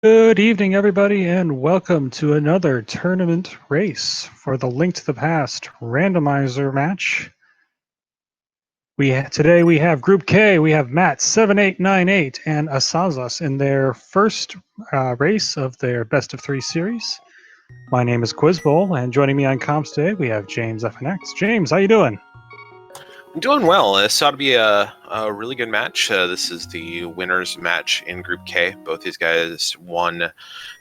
Good evening, everybody, and welcome to another tournament race for the Link to the Past randomizer match. Today we have Group K. We have matt7898 and asazas in their first race of their best of three series. My name is Quizbowl, and joining me on comms today we have James FNX. James, how you doing? I'm doing well. This ought to be a really good match. This is the winners match in Group K. Both these guys won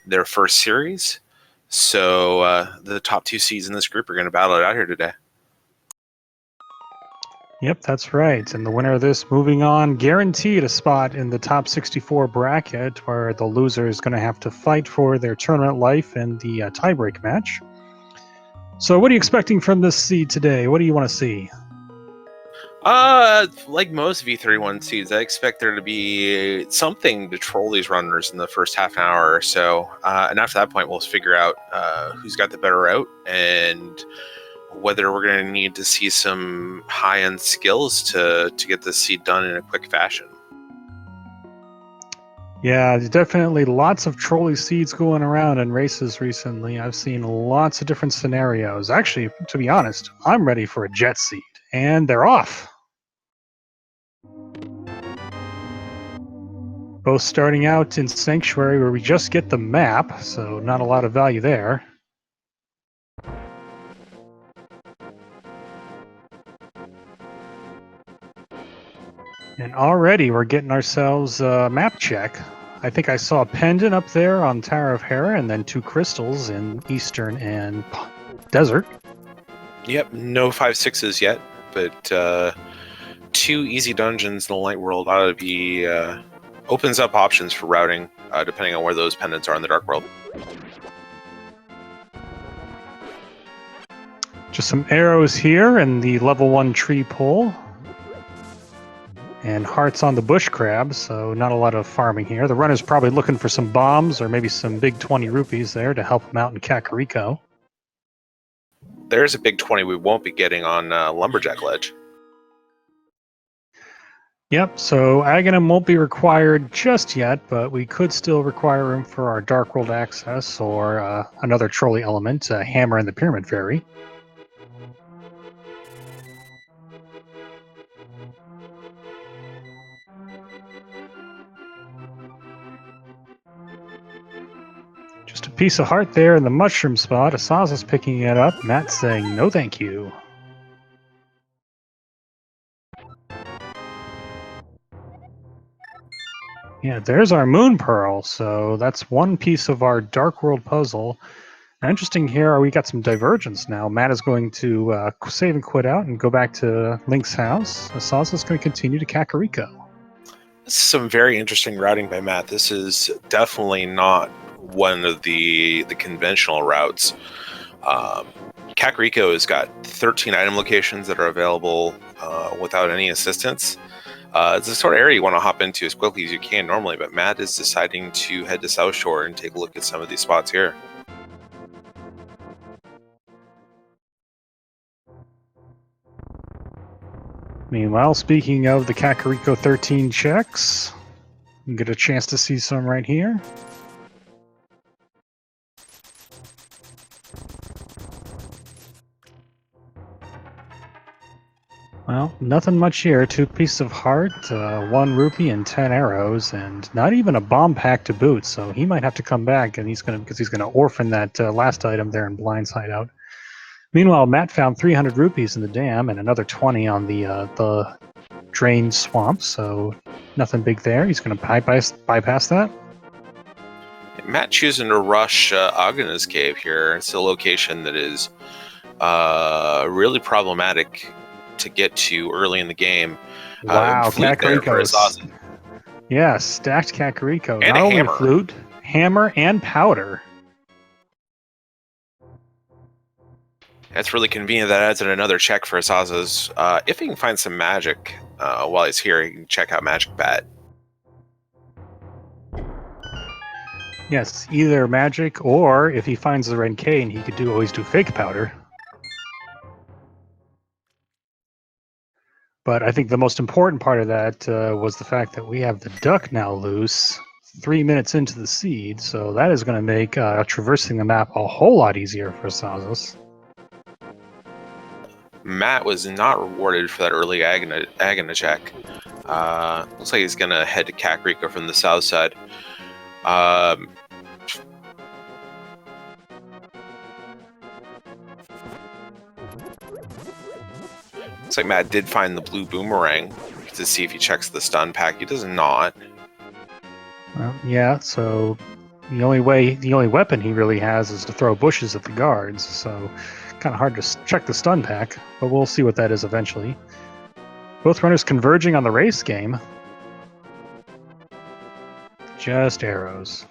their first series. So the top two seeds in this group are going to battle it out here today. Yep, that's right. And the winner of this, moving on, guaranteed a spot in the top 64 bracket, where the loser is going to have to fight for their tournament life in the tiebreak match. So what are you expecting from this seed today? What do you want to see? Like most V31 seeds, I expect there to be something to troll these runners in the first half an hour or so. And after that point, we'll figure out who's got the better route and whether we're going to need to see some high-end skills to get this seed done in a quick fashion. Yeah, definitely lots of trolley seeds going around in races recently. I've seen lots of different scenarios. Actually, to be honest, I'm ready for a jet seed, and they're off. Both starting out in Sanctuary, where we just get the map, so not a lot of value there. And already we're getting ourselves a map check. I think I saw a pendant up there on Tower of Hera, and then 2 crystals in Eastern and Desert. Yep, no 5/6s yet, but 2 easy dungeons in the Light World ought to be opens up options for routing, depending on where those pendants are in the Dark World. Just some arrows here and the level 1 tree pole. And hearts on the bush crab, so not a lot of farming here. The runner's probably looking for some bombs or maybe some big 20 rupees there to help him out in Kakariko. There's a big 20 we won't be getting on Lumberjack Ledge. Yep, so Aghanim won't be required just yet, but we could still require him for our Dark World access or another trolley element, Hammer and the Pyramid Fairy. Just a piece of heart there in the mushroom spot. Asaza's picking it up. Matt's saying no thank you. Yeah, there's our Moon Pearl. So that's one piece of our Dark World puzzle. Interesting here, we got some divergence now. Matt is going to save and quit out and go back to Link's house. Asaza's going to continue to Kakariko. This is some very interesting routing by Matt. This is definitely not one of the conventional routes. Kakariko has got 13 item locations that are available without any assistance. It's the sort of area you want to hop into as quickly as you can normally, but Matt is deciding to head to South Shore and take a look at some of these spots here. Meanwhile, speaking of the Kakariko 13 checks, you get a chance to see some right here. Well, nothing much here. 2 pieces of heart, 1 rupee, and 10 arrows, and not even a bomb pack to boot. So he might have to come back, and he's gonna orphan that last item there in Blind's hideout. Meanwhile, Matt found 300 rupees in the dam and another 20 on the drained swamp. So nothing big there. He's gonna bypass that. Matt choosing to rush Agana's cave here. It's a location that is really problematic to get to early in the game. Wow, Kakariko. Yeah, stacked Kakariko. And not only hammer. Flute, hammer, and powder. That's really convenient. That adds in another check for Asazas. If he can find some magic while he's here, he can check out Magic Bat. Yes, either magic or if he finds the red cane, he could always do fake powder. But I think the most important part of that was the fact that we have the duck now loose. 3 minutes into the seed, so that is going to make traversing the map a whole lot easier for asazas. Matt was not rewarded for that early Agana check. Looks like he's going to head to Kakariko from the south side. Looks like Matt did find the blue boomerang to see if he checks the stun pack. He does not. Yeah, so the only weapon he really has is to throw bushes at the guards, so kind of hard to check the stun pack, but we'll see what that is eventually. Both runners converging on the race game. Just arrows.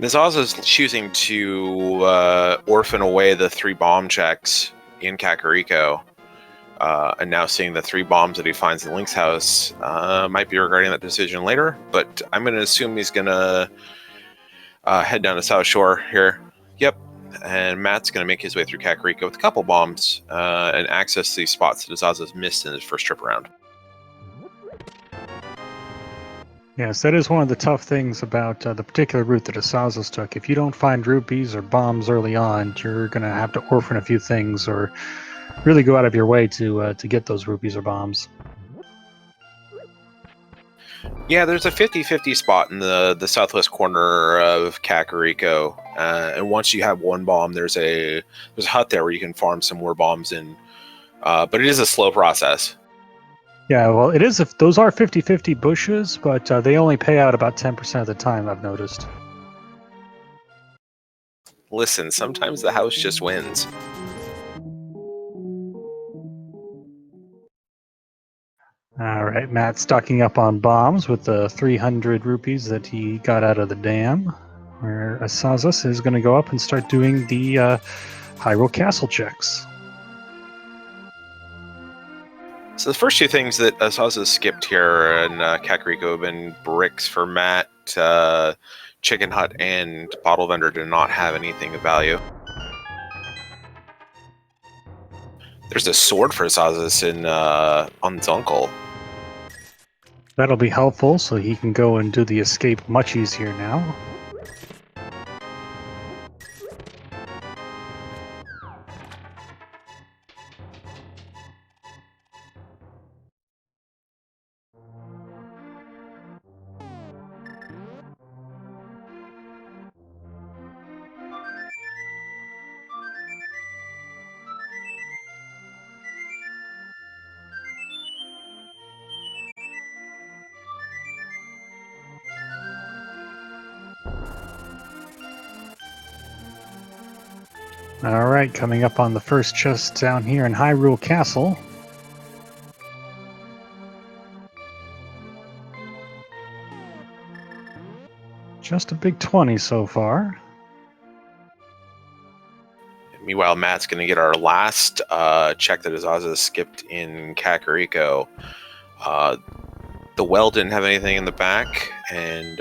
Nazaza's choosing to orphan away the 3 bomb checks in Kakariko, and now seeing the 3 bombs that he finds in Link's house. Might be regretting that decision later, but I'm going to assume he's going to head down to South Shore here. Yep, and Matt's going to make his way through Kakariko with a couple bombs and access these spots that Azaza's missed in his first trip around. Yes, that is one of the tough things about the particular route that asazas took. If you don't find rupees or bombs early on, you're going to have to orphan a few things or really go out of your way to get those rupees or bombs. Yeah, there's a 50-50 spot in the southwest corner of Kakariko, and once you have 1 bomb, there's a hut there where you can farm some more bombs in, but it is a slow process. Yeah, well, it is. Those are 50-50 bushes, but they only pay out about 10% of the time, I've noticed. Listen, sometimes the house just wins. All right, Matt stocking up on bombs with the 300 rupees that he got out of the dam, where asazas is going to go up and start doing the Hyrule Castle checks. So the first 2 things that Asaza skipped here in Kakariko have been bricks for Matt. Chicken Hut and Bottle Vendor do not have anything of value. There's a sword for Asazas on his uncle. That'll be helpful, so he can go and do the escape much easier now. Alright, coming up on the first chest down here in Hyrule Castle. Just a big 20 so far. Meanwhile, Matt's going to get our last check that Azaza skipped in Kakariko. The well didn't have anything in the back, and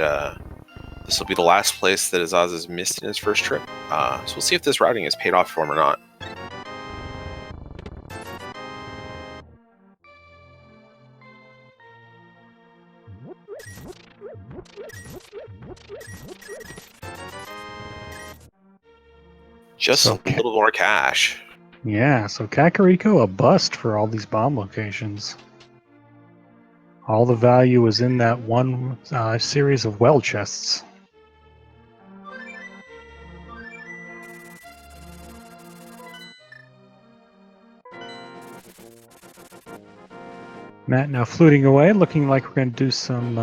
this will be the last place that Azaza's missed in his first trip. So we'll see if this routing is paid off for him or not. Just a little more cash. Yeah, so Kakariko, a bust for all these bomb locations. All the value was in that one series of well chests. Matt now fluting away, looking like we're going to do some...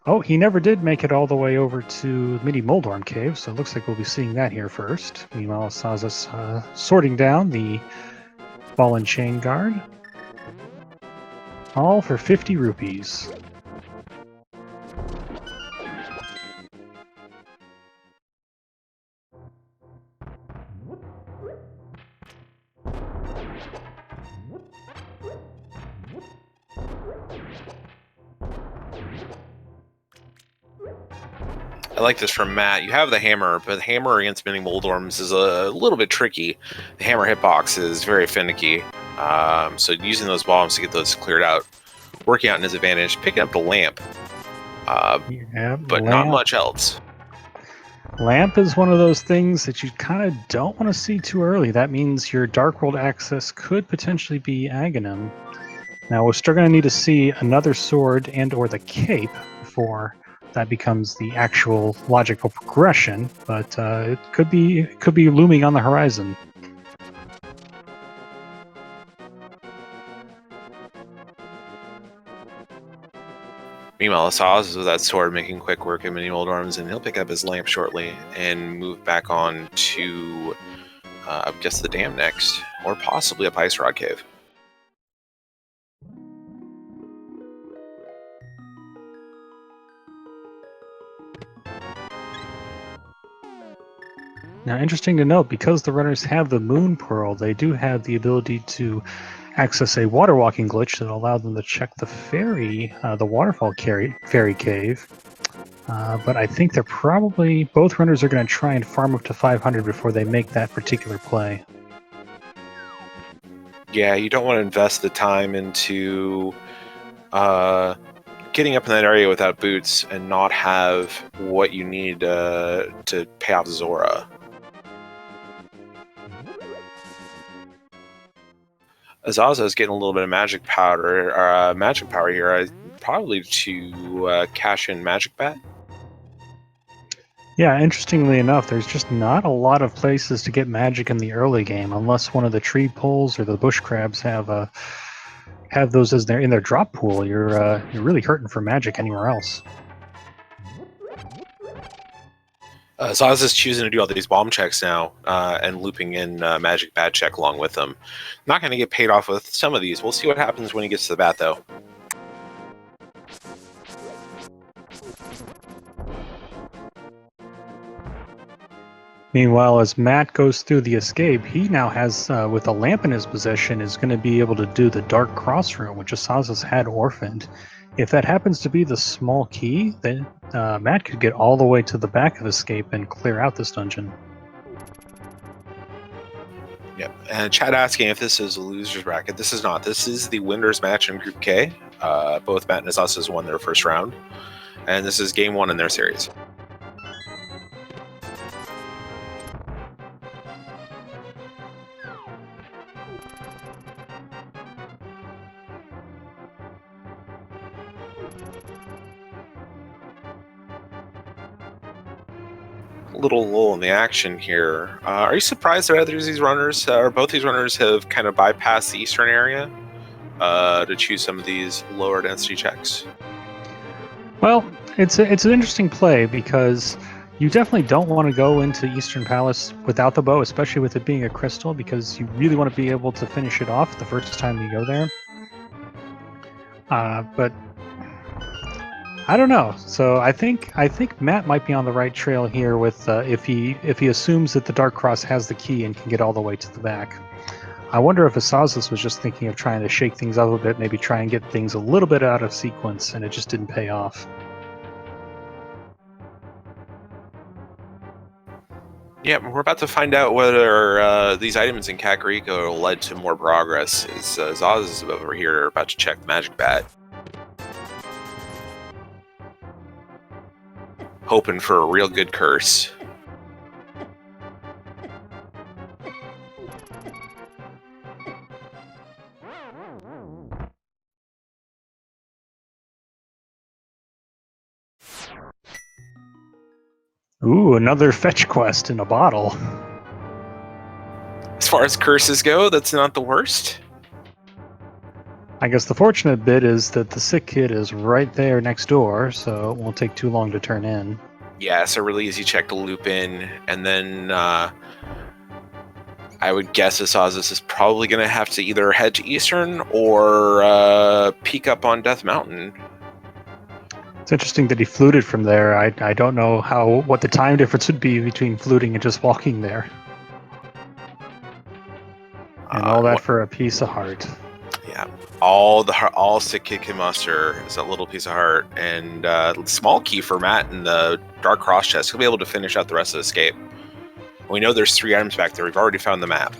Oh, he never did make it all the way over to Mini Moldorm Cave, so it looks like we'll be seeing that here first. Meanwhile, Asaza's sorting down the ball and chain guard. All for 50 rupees. I like this from Matt. You have the hammer, but the hammer against Mini Moldorms is a little bit tricky. The hammer hitbox is very finicky, so using those bombs to get those cleared out working out in his advantage, picking up the lamp, Yeah, but not much else. Lamp is one of those things that you kind of don't want to see too early. That means your Dark World access could potentially be Aghanim. Now we're still going to need to see another sword and or the cape before that becomes the actual logical progression, but it could be looming on the horizon. Meanwhile, Asaz is with that sword making quick work of many old arms, and he'll pick up his lamp shortly and move back on to, I guess, the dam next, or possibly a Ice Rod Cave. Now, interesting to note, because the runners have the Moon Pearl, they do have the ability to access a water walking glitch that allows them to check the ferry, the waterfall ferry cave. But I think they're probably, both runners are going to try and farm up to 500 before they make that particular play. Yeah, you don't want to invest the time into getting up in that area without boots and not have what you need to pay off Zora. Azaza is getting a little bit of magic power here, probably to cash in Magic Bat. Yeah, interestingly enough, there's just not a lot of places to get magic in the early game, unless one of the tree poles or the bush crabs have those as in their drop pool. You're really hurting for magic anywhere else. Zaz is choosing to do all these bomb checks now and looping in Magic Bat check along with them. Not going to get paid off with some of these. We'll see what happens when he gets to the bat, though. Meanwhile, as Matt goes through the escape, he now has, with a lamp in his possession, is going to be able to do the Dark Cross room, which Asazas had orphaned. If that happens to be the small key, then Matt could get all the way to the back of Escape and clear out this dungeon. Yep. And Chad asking if this is a loser's bracket. This is not. This is the winners match in Group K. Both Matt and Asazas won their first round. And this is game 1 in their series. Little lull in the action here. Are you surprised that either of these runners, or both these runners, have kind of bypassed the eastern area to choose some of these lower density checks? Well, it's an interesting play because you definitely don't want to go into Eastern Palace without the bow, especially with it being a crystal, because you really want to be able to finish it off the first time you go there. But I don't know. So I think Matt might be on the right trail here with if he assumes that the Dark Cross has the key and can get all the way to the back. I wonder if Asazas was just thinking of trying to shake things up a bit, maybe try and get things a little bit out of sequence, and it just didn't pay off. Yeah, we're about to find out whether these items in Kakariko led to more progress. Zaz is over here about to check the Magic Bat. Hoping for a real good curse. Ooh, another fetch quest in a bottle. As far as curses go, that's not the worst. I guess the fortunate bit is that the sick kid is right there next door, so it won't take too long to turn in. Yeah, it's a really easy check to loop in, and then I would guess Asazas is probably going to have to either head to Eastern or peek up on Death Mountain. It's interesting that he fluted from there. I don't know what the time difference would be between fluting and just walking there. And all that for a piece of heart. Yeah, all sick kid can muster is a little piece of heart, and small key for Matt in the Dark Cross chest. He'll be able to finish out the rest of the escape. We know there's 3 items back there. We've already found the map.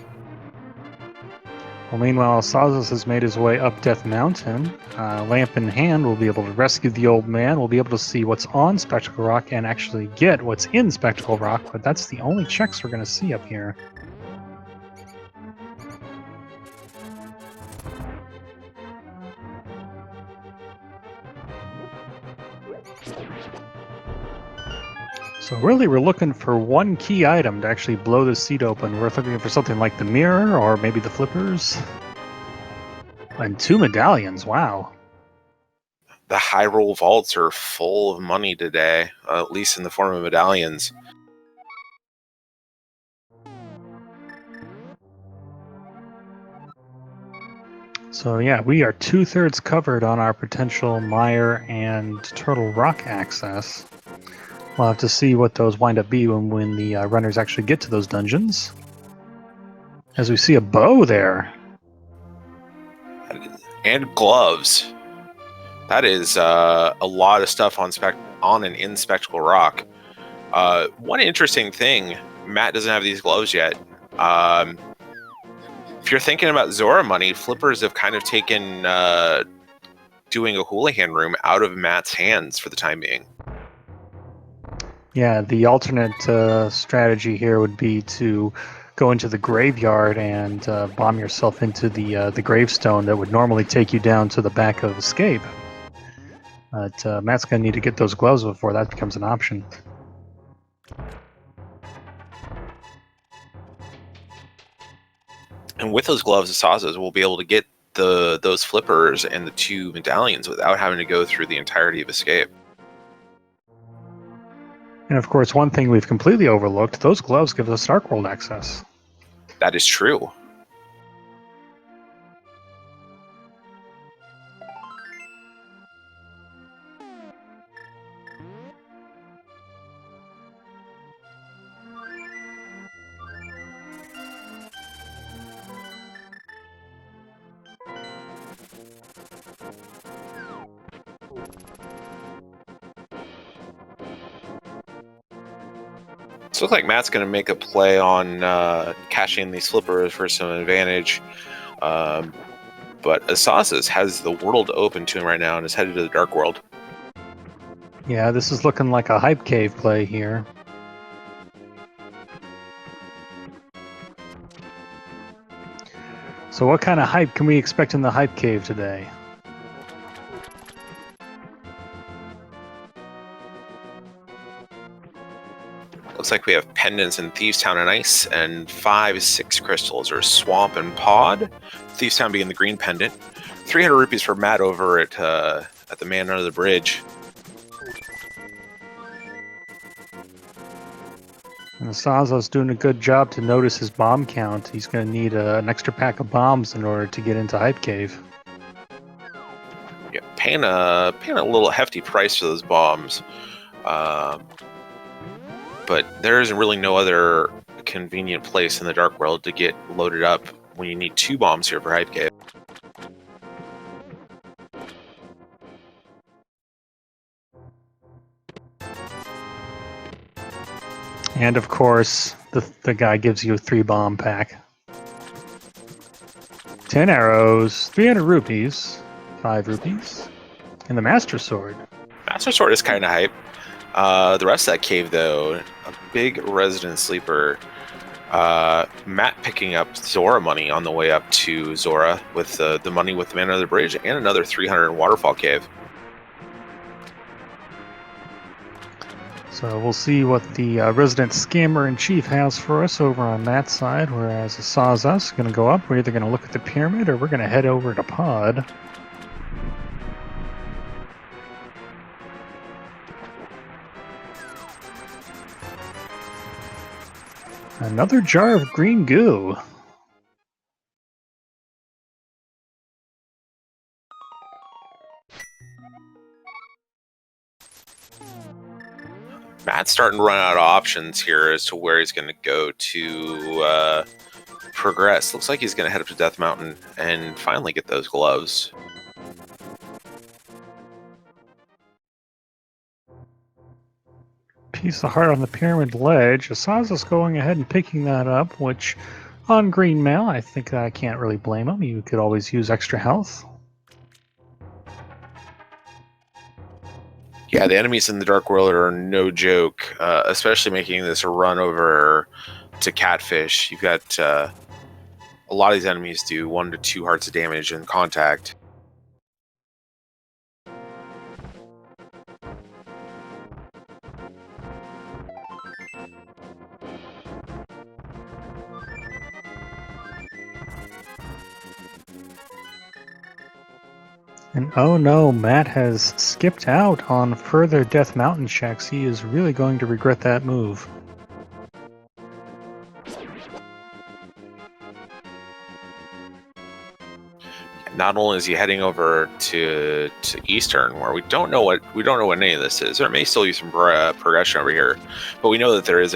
Well, meanwhile, Asazas has made his way up Death Mountain. Lamp in hand, will be able to rescue the old man. We'll be able to see what's on Spectacle Rock and actually get what's in Spectacle Rock, but that's the only checks we're going to see up here. So really, we're looking for one key item to actually blow this seat open. We're looking for something like the mirror or maybe the flippers. And 2 medallions, wow. The Hyrule vaults are full of money today, at least in the form of medallions. So yeah, we are 2/3 covered on our potential Mire and Turtle Rock access. We'll have to see what those wind up being when the runners actually get to those dungeons. As we see a bow there. And gloves. That is a lot of stuff on and in Spectacle Rock. One interesting thing, Matt doesn't have these gloves yet. If you're thinking about Zora money, flippers have kind of taken doing a Houlihan room out of Matt's hands for the time being. Yeah, the alternate strategy here would be to go into the graveyard and bomb yourself into the gravestone that would normally take you down to the back of Escape. But Matt's going to need to get those gloves before that becomes an option. And with those gloves, asazas will be able to get those flippers and the 2 medallions without having to go through the entirety of Escape. And of course, one thing we've completely overlooked, those gloves give us Dark World access. That is true. So it looks like Matt's going to make a play on cashing these flippers for some advantage. But Asazas has the world open to him right now and is headed to the Dark World. Yeah, this is looking like a Hype Cave play here. So what kind of hype can we expect in the Hype Cave today? Looks like we have pendants in Thieves Town and Ice, and 5 6 crystals are Swamp and Pod. Thieves Town being the green pendant. 300 rupees for Matt over at the Man Under the Bridge. And Asaza's doing a good job to notice his bomb count. He's going to need an extra pack of bombs in order to get into Hype Cave. Yeah, paying a little hefty price for those bombs. But there is really no other convenient place in the Dark World to get loaded up when you need 2 bombs here for Hype Cave. And of course, the guy gives you a 3 bomb pack. 10 arrows, 300 rupees, 5 rupees, and the Master Sword. Master Sword is kind of hype. The rest of that cave, though, a big resident sleeper. Matt picking up Zora money on the way up to Zora with the money with the Man Under the Bridge and another 300 in Waterfall Cave. So we'll see what the resident scammer-in-chief has for us over on that side, whereas Asazas is going to go up. We're either going to look at the pyramid or we're going to head over to Pod. Another jar of green goo. Matt's starting to run out of options here as to where he's going to go to progress. Looks like he's going to head up to Death Mountain and finally get those gloves. Piece of heart on the pyramid ledge. Asaza's going ahead and picking that up, which On green mail, I think I can't really blame him. You could always use extra health. Yeah, the enemies in the Dark World are no joke, especially making this a run over to Catfish. You've got a lot of these enemies do 1 to 2 hearts of damage in contact. And oh no, Matt has skipped out on further Death Mountain checks. He is really going to regret that move. Not only is he heading over to Eastern, where we don't know what any of this is. There may still be some progression over here, but we know that there is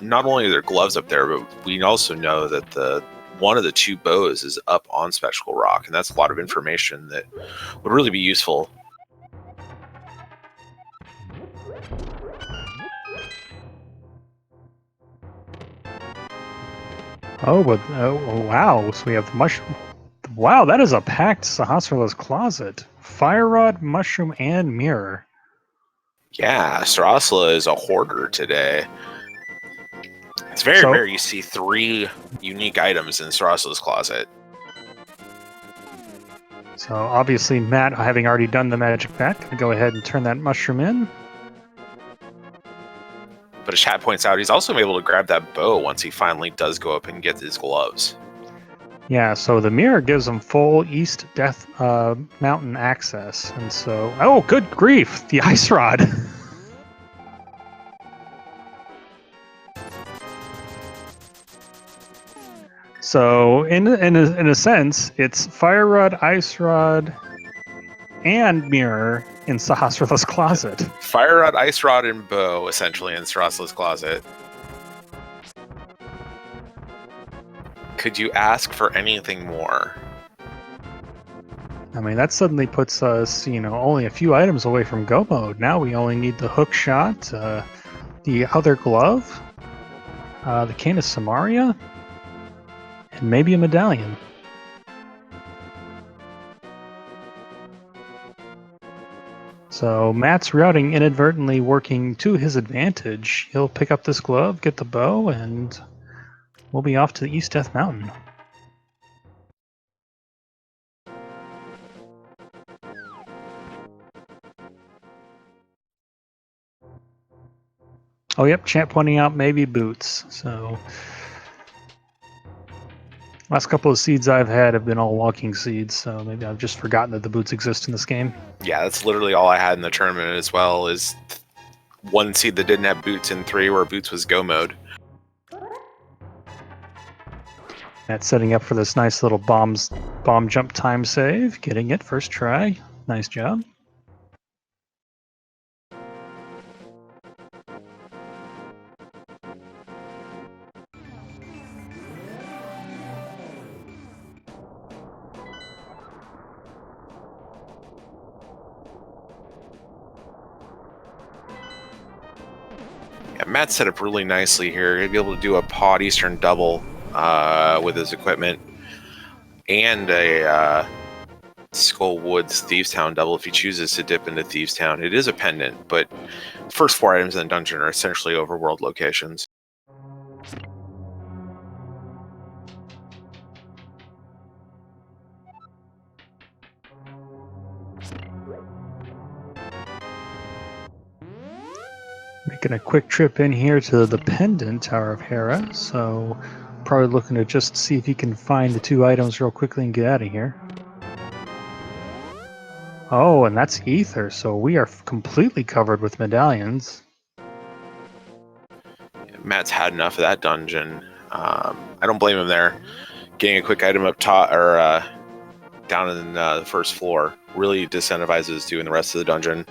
not only are there gloves up there, but we also know that one of the 2 bows is up on Spectacle Rock, and that's a lot of information that would really be useful. Oh, but wow! So we have the mushroom. Wow, that is a packed Sahasrarla's closet. Fire rod, mushroom, and mirror. Yeah, Sarasla is a hoarder today. It's very rare you see 3 unique items in Sarasla's closet. So obviously Matt, having already done the magic bat, can go ahead and turn that mushroom in. But as chat points out, he's also able to grab that bow once he finally does go up and get his gloves. Yeah, so the mirror gives him full East Death Mountain access. And so, oh, good grief, the ice rod. So in a sense, it's fire rod, ice rod, and mirror in Sahasrarla's closet. Fire rod, ice rod, and bow, essentially, in Sarasla's closet. Could you ask for anything more? I mean, that suddenly puts us, only a few items away from go mode. Now we only need the hook shot, the other glove, the cane of Samaria, and maybe a medallion. So Matt's routing inadvertently working to his advantage. He'll pick up this glove, get the bow, and we'll be off to the East Death Mountain. Oh, yep, chat pointing out maybe boots. So last couple of seeds I've had have been all walking seeds, so maybe I've just forgotten that the boots exist in this game. Yeah, that's literally all I had in the tournament as well, is 1 seed that didn't have boots and 3 where boots was go mode. That's setting up for this nice little bomb jump time save. Getting it first try. Nice job. Yeah, Matt set up really nicely here. He'll be able to do a pod Eastern double with his equipment, and a Skull Woods Thieves Town double if he chooses to dip into Thieves Town. It is a pendant, but first 4 items in the dungeon are essentially overworld locations. Making a quick trip in here to the Pendant Tower of Hera, so probably looking to just see if he can find the 2 items real quickly and get out of here. Oh, and that's Ether, so we are completely covered with medallions. Matt's had enough of that dungeon. I don't blame him there. Getting a quick item up top or down in the first floor really disincentivizes doing the rest of the dungeon.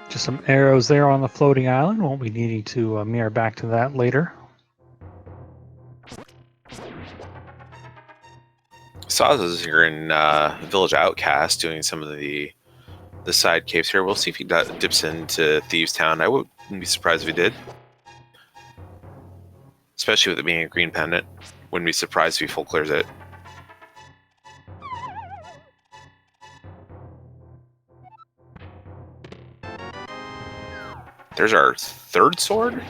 Just some arrows there on the floating island. Won't be needing to mirror back to that later. Sazas here in Village Outcast doing some of the side caves here. We'll see if he dips into Thieves Town. I wouldn't be surprised if he did. Especially with it being a green pendant. Wouldn't be surprised if he full clears it. There's our third sword?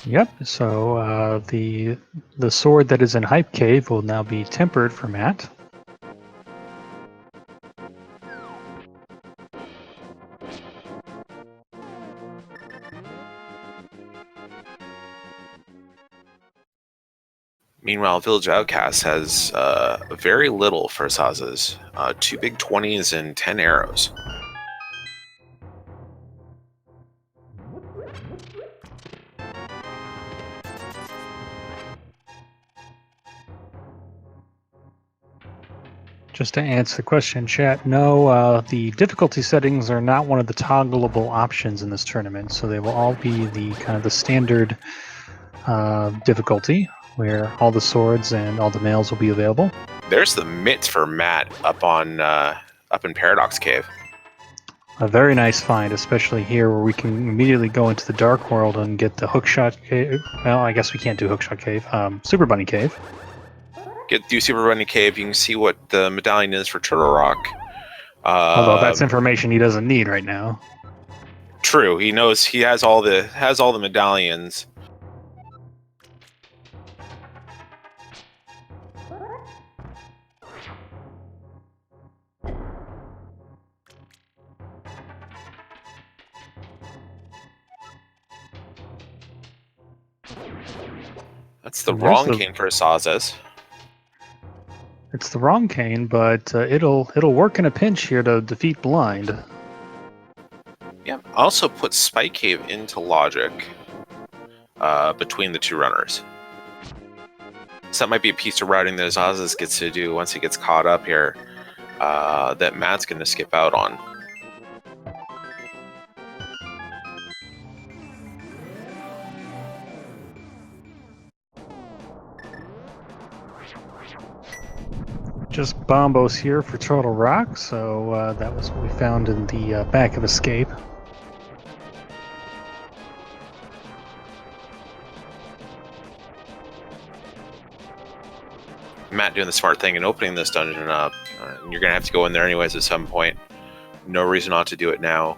Yep, so the sword that is in Hype Cave will now be tempered for Matt. Meanwhile, Village Outcast has very little for asazas. 2 big 20s and 10 arrows. Just to answer the question, chat, no, the difficulty settings are not one of the toggleable options in this tournament, so they will all be the kind of the standard difficulty, where all the swords and all the males will be available. There's the mitt for Matt up in Paradox Cave. A very nice find, especially here where we can immediately go into the Dark World and get the Hookshot Cave. Well, I guess we can't do Hookshot Cave. Super Bunny Cave. Do Super Bunny Cave. You can see what the medallion is for Turtle Rock. Although that's information he doesn't need right now. True, he knows he has all the medallions. That's the wrong cane for asazas. It's the wrong cane, but it'll work in a pinch here to defeat blind. Yeah. Also put Spike Cave into logic between the two runners. So that might be a piece of routing that asazas gets to do once he gets caught up here that Matt's going to skip out on. Just bombos here for Turtle Rock, so that was what we found in the back of Escape. Matt doing the smart thing and opening this dungeon up. You're going to have to go in there anyways at some point. No reason not to do it now.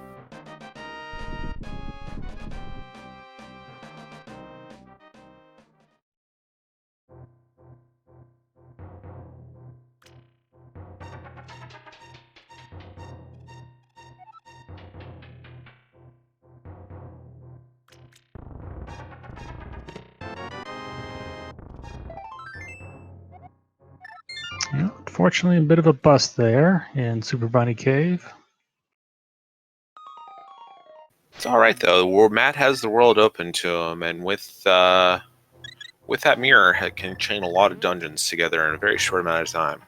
Yeah, unfortunately, a bit of a bust there in Super Bunny Cave. It's all right though. Matt has the world open to him, and with that mirror, it can chain a lot of dungeons together in a very short amount of time.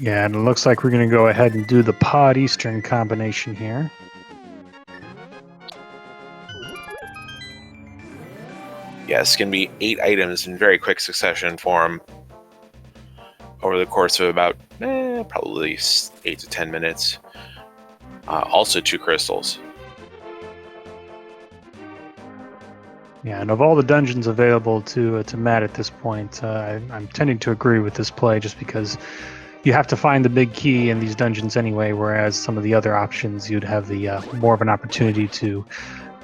Yeah, and it looks like we're going to go ahead and do the Pod Eastern combination here. Yeah, it's going to be 8 items in very quick succession for him over the course of about probably 8 to 10 minutes. Also 2 crystals. Yeah, and of all the dungeons available to Matt at this point, I'm tending to agree with this play just because you have to find the big key in these dungeons anyway, whereas some of the other options you'd have the more of an opportunity to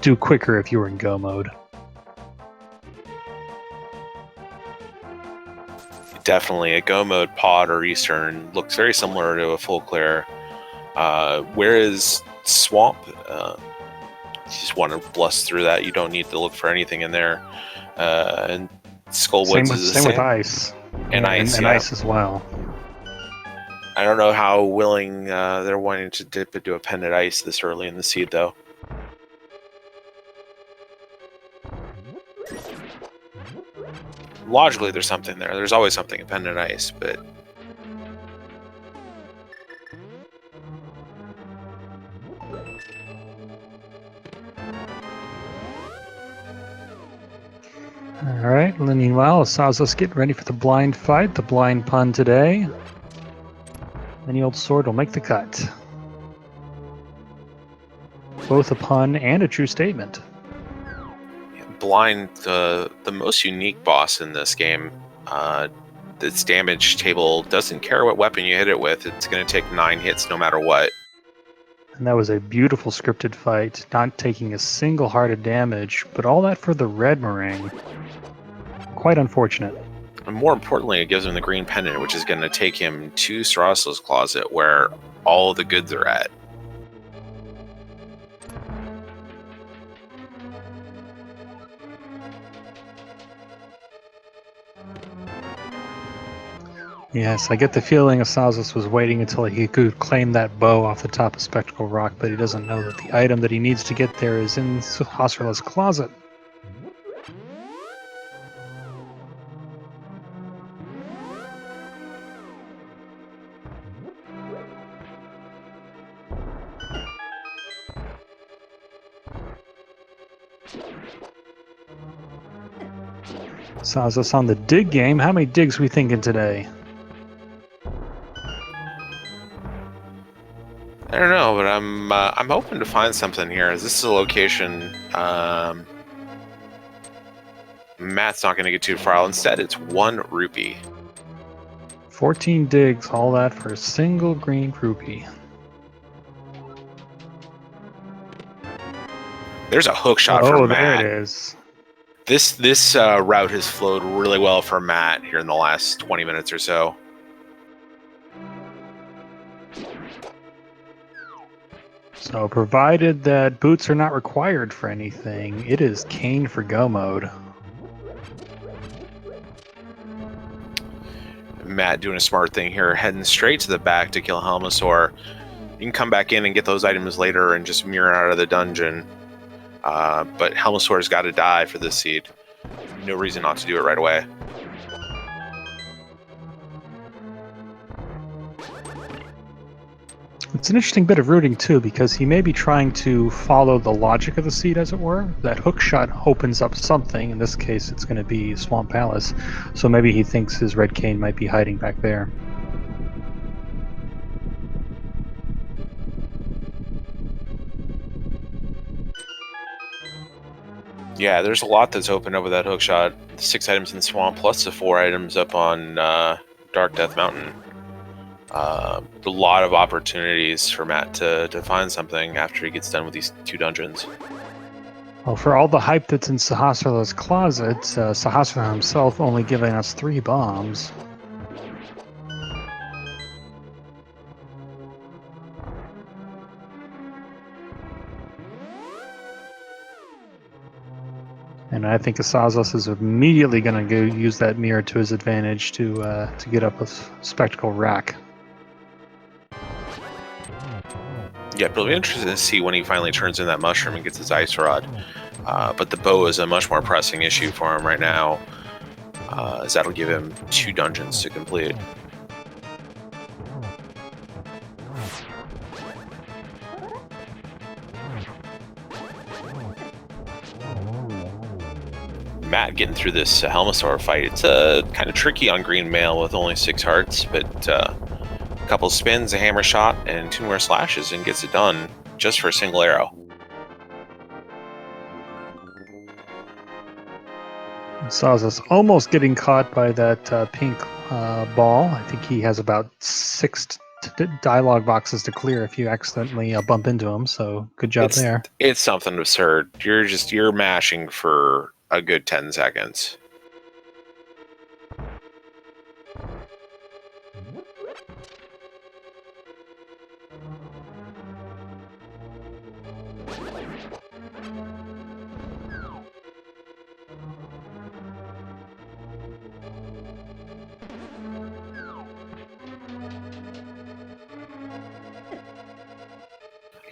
do quicker if you were in go mode. Definitely, a go mode pod or Eastern looks very similar to a full clear. Whereas Swamp, you just want to blast through that. You don't need to look for anything in there. And Skullwoods is the same with Ice. And Ice, and yeah. Ice as well. I don't know how willing they're wanting to dip into a pendant Ice this early in the seed, though. Logically, there's something there. There's always something in pendant Ice, but Alright, meanwhile, Asazas getting ready for the blind fight, the blind pun today. Any old sword will make the cut. Both a pun and a true statement. Blind, the most unique boss in this game. Its damage table doesn't care what weapon you hit it with. It's going to take 9 hits no matter what. And that was a beautiful scripted fight, not taking a single heart of damage, but all that for the red meringue. Quite unfortunate. And more importantly, it gives him the green pendant, which is going to take him to Sarasa's closet, where all the goods are at. Yes, I get the feeling Asazas was waiting until he could claim that bow off the top of Spectacle Rock, but he doesn't know that the item that he needs to get there is in Hasrala's closet. Asazas on the dig game. How many digs we thinking today? I don't know, but I'm hoping to find something here. This is a location Matt's not going to get too far. Instead, it's 1 rupee. 14 digs, all that for a single green rupee. There's a hook shot for Matt. Oh, there it is. This route has flowed really well for Matt here in the last 20 minutes or so. So provided that boots are not required for anything, it is Kane for go mode. Matt doing a smart thing here, heading straight to the back to kill Helmasaur. You can come back in and get those items later and just mirror out of the dungeon. But Helmasaur's got to die for this seed. No reason not to do it right away. It's an interesting bit of rooting too, because he may be trying to follow the logic of the seed, as it were. That hook shot opens up something. In this case, it's going to be Swamp Palace. So maybe he thinks his red cane might be hiding back there. Yeah, there's a lot that's open over that hook shot. The 6 items in the swamp, plus the 4 items up on Dark Death Mountain. A lot of opportunities for Matt to find something after he gets done with these 2 dungeons. Well, for all the hype that's in Sahasrara's closet, Sahasrara himself only giving us 3 bombs. And I think Asazas is immediately going to go use that mirror to his advantage to get up a Spectacle Rack. Yeah, but it'll be interesting to see when he finally turns in that mushroom and gets his ice rod. But the bow is a much more pressing issue for him right now, as that'll give him 2 dungeons to complete. Matt getting through this Helmasaur fight. It's kind of tricky on green mail with only 6 hearts, but a couple spins, a hammer shot, and 2 more slashes, and gets it done just for a single arrow. Sazas almost getting caught by that pink ball. I think he has about 6 dialogue boxes to clear if you accidentally bump into him, so good job there. It's something absurd. You're mashing for a good 10 seconds.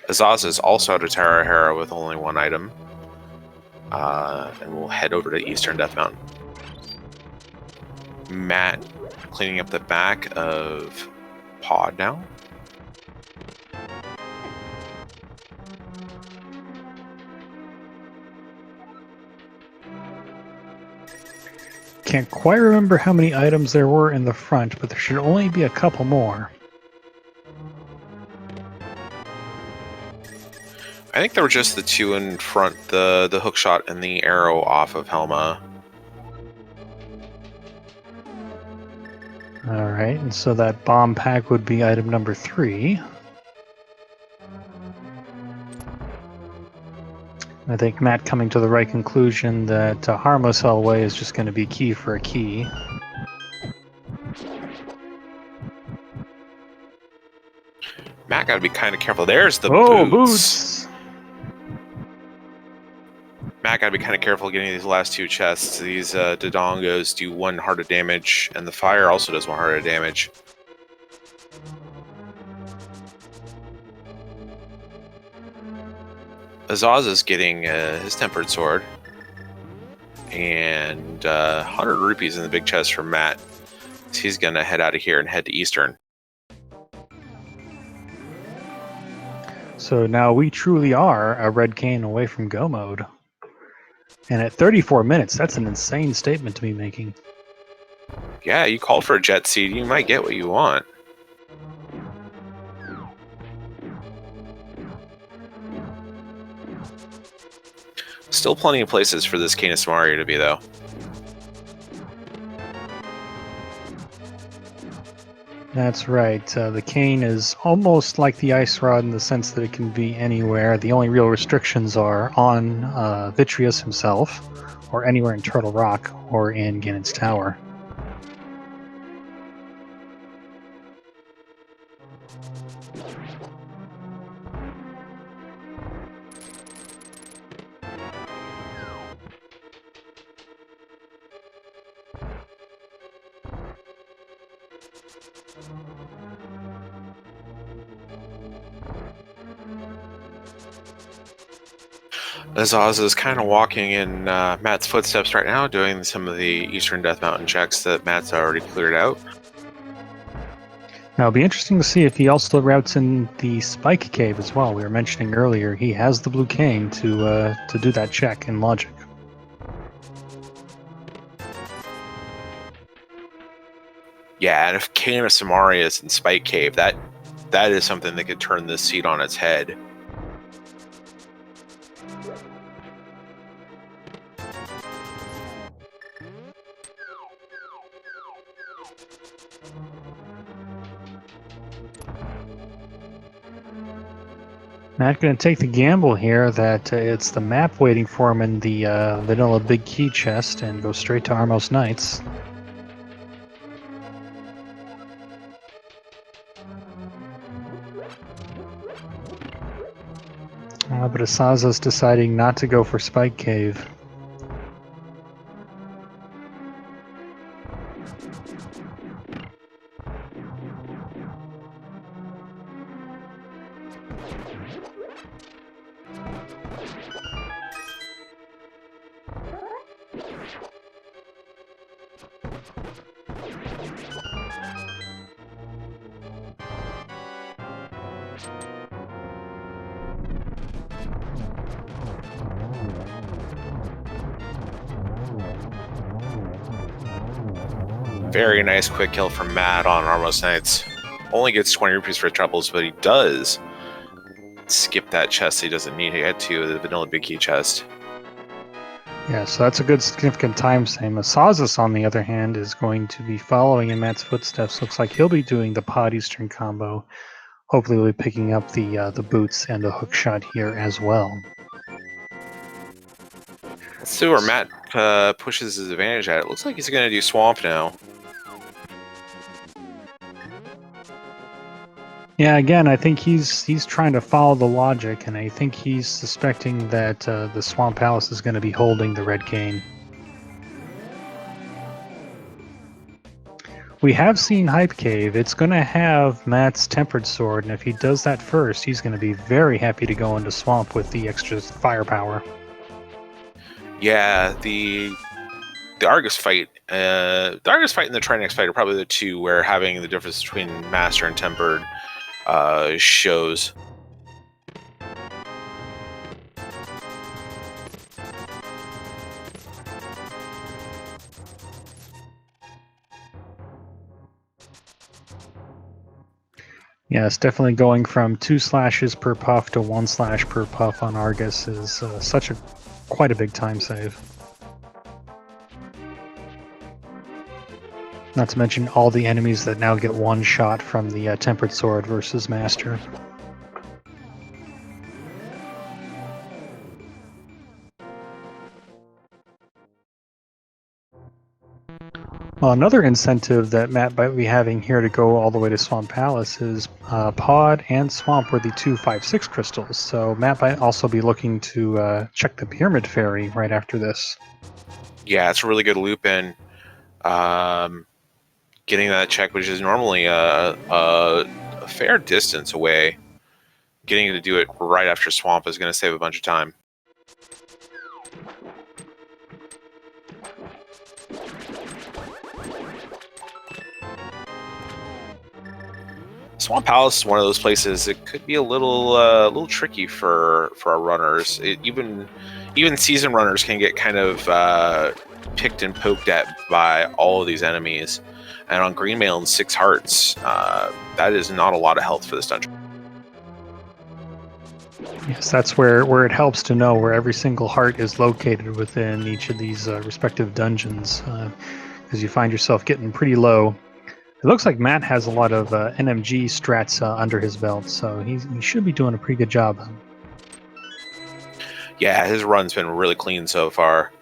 Azaz is also out of Terra Hera with only 1 item. And we'll head over to Eastern Death Mountain. Matt cleaning up the back of Pod now. Can't quite remember how many items there were in the front, but there should only be a couple more. I think there were just the two in front, the hookshot and the arrow off of Helma. Alright, and so that bomb pack would be item number 3. I think Matt coming to the right conclusion that Harmless Hellway is just going to be key for a key. Matt got to be kind of careful. There's the boots! Matt got to be kind of careful getting these last two chests. These Dodongos do 1 heart of damage, and the fire also does 1 heart of damage. Azaza's getting his tempered sword. And 100 rupees in the big chest from Matt. So he's going to head out of here and head to Eastern. So now we truly are a red cane away from go mode. And at 34 minutes, that's an insane statement to be making. Yeah, you called for a jet seed. You might get what you want. Still plenty of places for this Canis Mario to be, though. That's right. The cane is almost like the ice rod in the sense that it can be anywhere. The only real restrictions are on Vitreous himself, or anywhere in Turtle Rock, or in Ganon's Tower. Azaza is kind of walking in Matt's footsteps right now, doing some of the Eastern Death Mountain checks that Matt's already cleared out. Now, it'll be interesting to see if he also routes in the Spike Cave as well. We were mentioning earlier he has the blue cane to do that check in logic. Yeah, and if Canis Mario is in Spike Cave, that is something that could turn this seat on its head. Matt going to take the gamble here that it's the map waiting for him in the vanilla big key chest and go straight to Armos Knights. But Asaza's deciding not to go for Spike Cave. Very nice quick kill from Matt on Armos Knights. Only gets 20 rupees for troubles, but he does skip that chest he doesn't need to get to, the vanilla big key chest. Yeah, so that's a good significant time save. Asazas, on the other hand, is going to be following in Matt's footsteps. Looks like he'll be doing the Pod Eastern combo. Hopefully we'll be picking up the boots and a hook shot here as well. Let's see where Matt pushes his advantage at. It looks like he's going to do Swamp now. Yeah, again, I think he's trying to follow the logic, and I think he's suspecting that the Swamp Palace is going to be holding the red cane. We have seen Hype Cave. It's going to have Matt's Tempered Sword, and if he does that first, he's going to be very happy to go into Swamp with the extra firepower. Yeah, the Argus fight, and the Trinex fight are probably the two where having the difference between Master and Tempered shows. Yes, definitely going from 2 slashes per puff to 1 slash per puff on Argus is quite a big time save. Not to mention all the enemies that now get one shot from the Tempered Sword versus Master. Well, another incentive that Matt might be having here to go all the way to Swamp Palace is Pod and Swamp were the 2 5/6 crystals, so Matt might also be looking to check the Pyramid Fairy right after this. Yeah, it's a really good loop in. Getting that check, which is normally a fair distance away, getting to do it right after Swamp is going to save a bunch of time. Swamp Palace is one of those places. It could be a little tricky for our runners. Even seasoned runners can get kind of picked and poked at by all of these enemies. And on Green Mail and 6 hearts, that is not a lot of health for this dungeon. Yes, that's where it helps to know where every single heart is located within each of these respective dungeons, because you find yourself getting pretty low. It looks like Matt has a lot of NMG strats under his belt, so he should be doing a pretty good job. Yeah, his run's been really clean so far.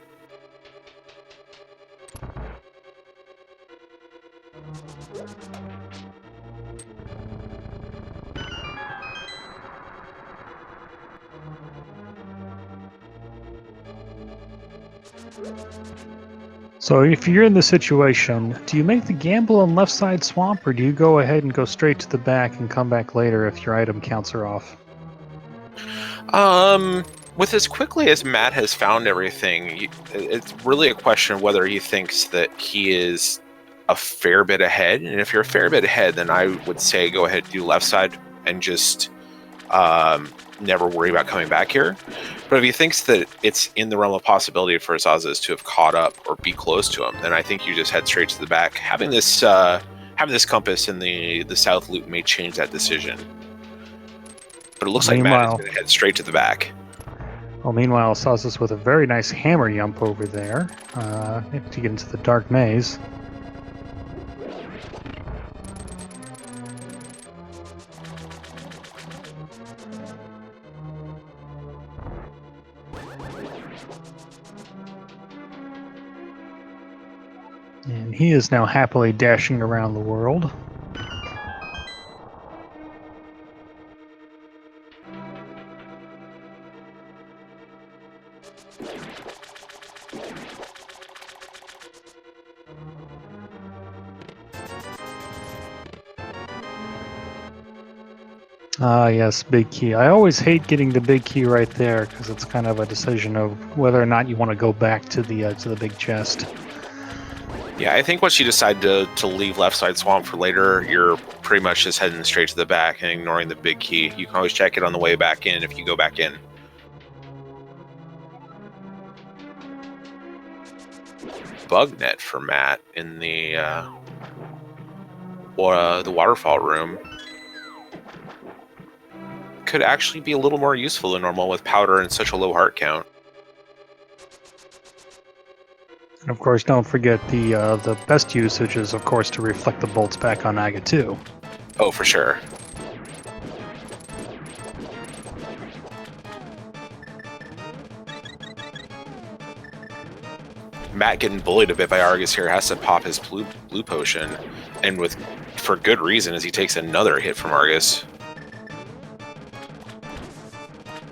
So if you're in this situation, do you make the gamble on left side swamp, or do you go ahead and go straight to the back and come back later if your item counts are off? With as quickly as Matt has found everything, it's really a question of whether he thinks that he is a fair bit ahead. And if you're a fair bit ahead, then I would say go ahead and do left side and just never worry about coming back here. But if he thinks that it's in the realm of possibility for asazas to have caught up or be close to him, then I think you just head straight to the back. Having this compass in the south loop may change that decision. But it looks like Matt is going to head straight to the back. Well, meanwhile, asazas with a very nice hammer yump over there to get into the dark maze. And he is now happily dashing around the world. Ah, yes, big key. I always hate getting the big key right there because it's kind of a decision of whether or not you want to go back to the big chest. Yeah, I think once you decide to leave left side swamp for later, you're pretty much just heading straight to the back and ignoring the big key. You can always check it on the way back in if you go back in. Bug net for Matt in the waterfall room could actually be a little more useful than normal with powder and such a low heart count. And of course, don't forget the best usage is, of course, to reflect the bolts back on Aga too. Oh, for sure. Matt getting bullied a bit by Argus here has to pop his blue potion, and for good reason, as he takes another hit from Argus.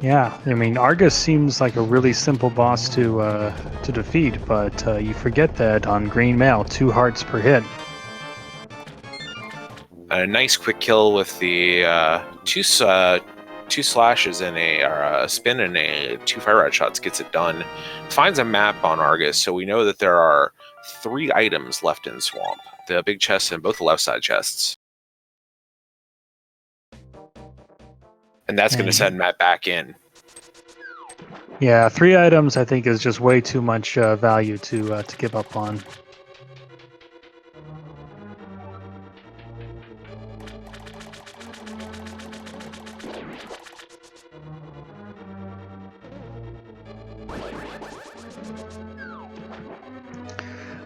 Yeah, I mean, Argus seems like a really simple boss to defeat, but you forget that on Green Mail, 2 hearts per hit. A nice quick kill with the two slashes and a spin and a 2 fire rod shots gets it done. Finds a map on Argus, so we know that there are 3 items left in Swamp. The big chest and both the left side chests. And that's going to send Matt back in. Yeah, 3 items I think is just way too much value to give up on.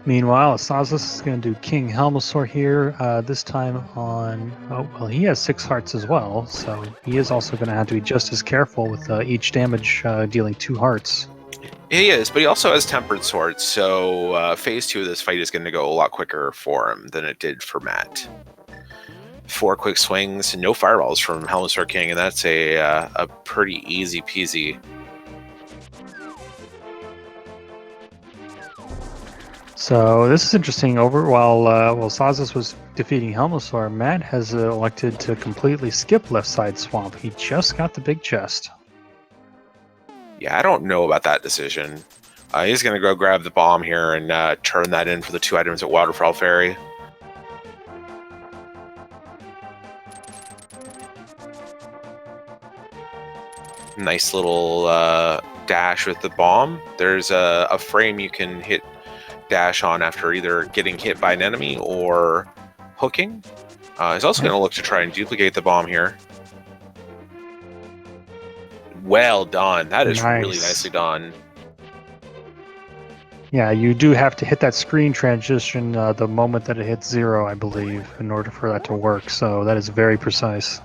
Meanwhile, asazas is going to do King Helmasaur here, this time on... Oh, well, he has 6 hearts as well, so he is also going to have to be just as careful with each damage dealing 2 hearts. He is, but he also has Tempered Swords, so phase 2 of this fight is going to go a lot quicker for him than it did for Matt. 4 quick swings, no fireballs from Helmasaur King, and that's a pretty easy peasy. So this is interesting. While Sazas was defeating Helmasaur, Matt has elected to completely skip left side swamp. He just got the big chest. Yeah, I don't know about that decision. He's going to go grab the bomb here and turn that in for the 2 items at Waterfall Ferry. Nice little dash with the bomb. There's a frame you can hit dash on after either getting hit by an enemy or hooking. He's also going to look to try and duplicate the bomb here. Well done. That is really nicely done. Yeah, you do have to hit that screen transition the moment that it hits 0, I believe, in order for that to work. So that is very precise.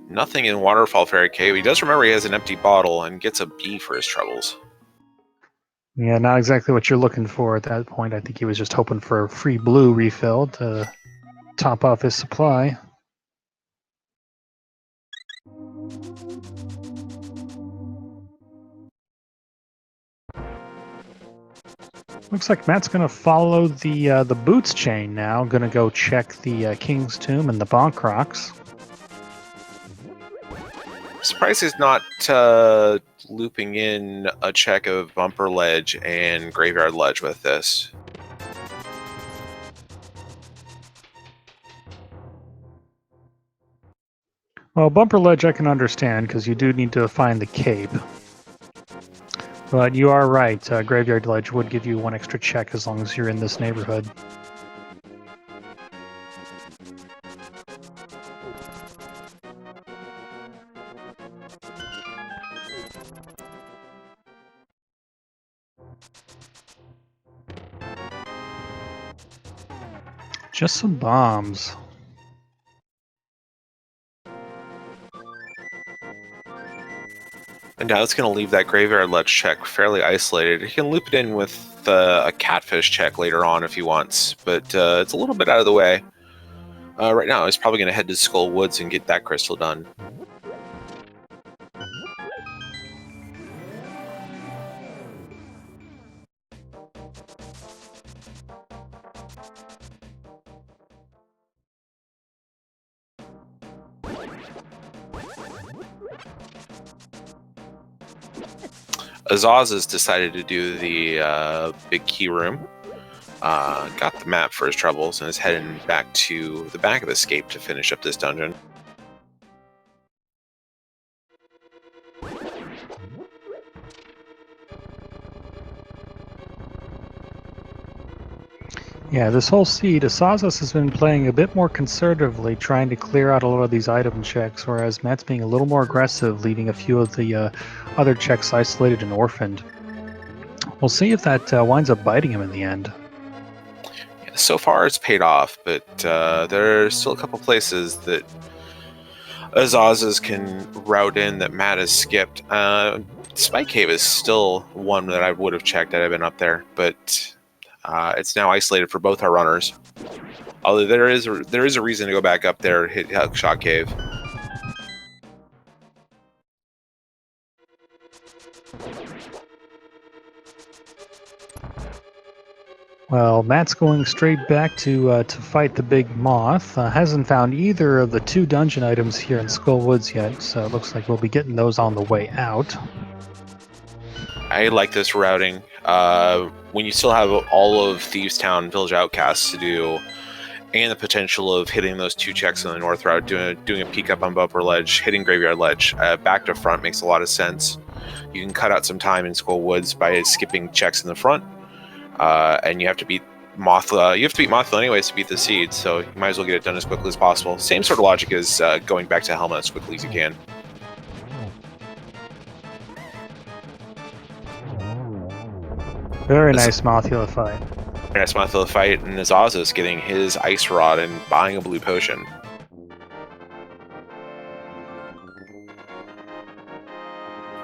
Nothing in Waterfall Fairy Cave. He does remember he has an empty bottle and gets a B for his troubles. Yeah, not exactly what you're looking for at that point. I think he was just hoping for a free blue refill to top off his supply. Looks like Matt's going to follow the boots chain now. Going to go check the King's Tomb and the Bonk Rocks. Surprised he's not looping in a check of Bumper Ledge and Graveyard Ledge with this. Well, Bumper Ledge I can understand because you do need to find the cape. But you are right, Graveyard Ledge would give you 1 extra check as long as you're in this neighborhood. Just some bombs. And now it's going to leave that Graveyard Ledge check fairly isolated. He can loop it in with a Catfish check later on if he wants, but it's a little bit out of the way. Right now, he's probably going to head to Skull Woods and get that crystal done. Azaz decided to do the big key room. Got the map for his troubles and is heading back to the Bank of Escape to finish up this dungeon. Yeah, this whole seed, Asazas has been playing a bit more conservatively, trying to clear out a lot of these item checks, whereas Matt's being a little more aggressive, leaving a few of the other checks isolated and orphaned. We'll see if that winds up biting him in the end. Yeah, so far it's paid off, but there's still a couple places that Azazas can route in that Matt has skipped. Spike Cave is still one that I would have checked had I been up there, but it's now isolated for both our runners. Although there is a reason to go back up there, hit Hookshot Cave. Well, Matt's going straight back to fight the big moth. Hasn't found either of the 2 dungeon items here in Skull Woods yet, so it looks like we'll be getting those on the way out. I like this routing. When you still have all of Thieves Town Village Outcasts to do, and the potential of hitting those 2 checks on the north route, doing a peek up on Bumper Ledge, hitting Graveyard Ledge, back to front makes a lot of sense. You can cut out some time in Skull Woods by skipping checks in the front, and you have to beat Mothla. You have to beat Mothla anyways to beat the seed, so you might as well get it done as quickly as possible. Same sort of logic as going back to Helma as quickly as you can. Very nice Mothula fight. Very nice Mothla fight, and asazas getting his ice rod and buying a blue potion.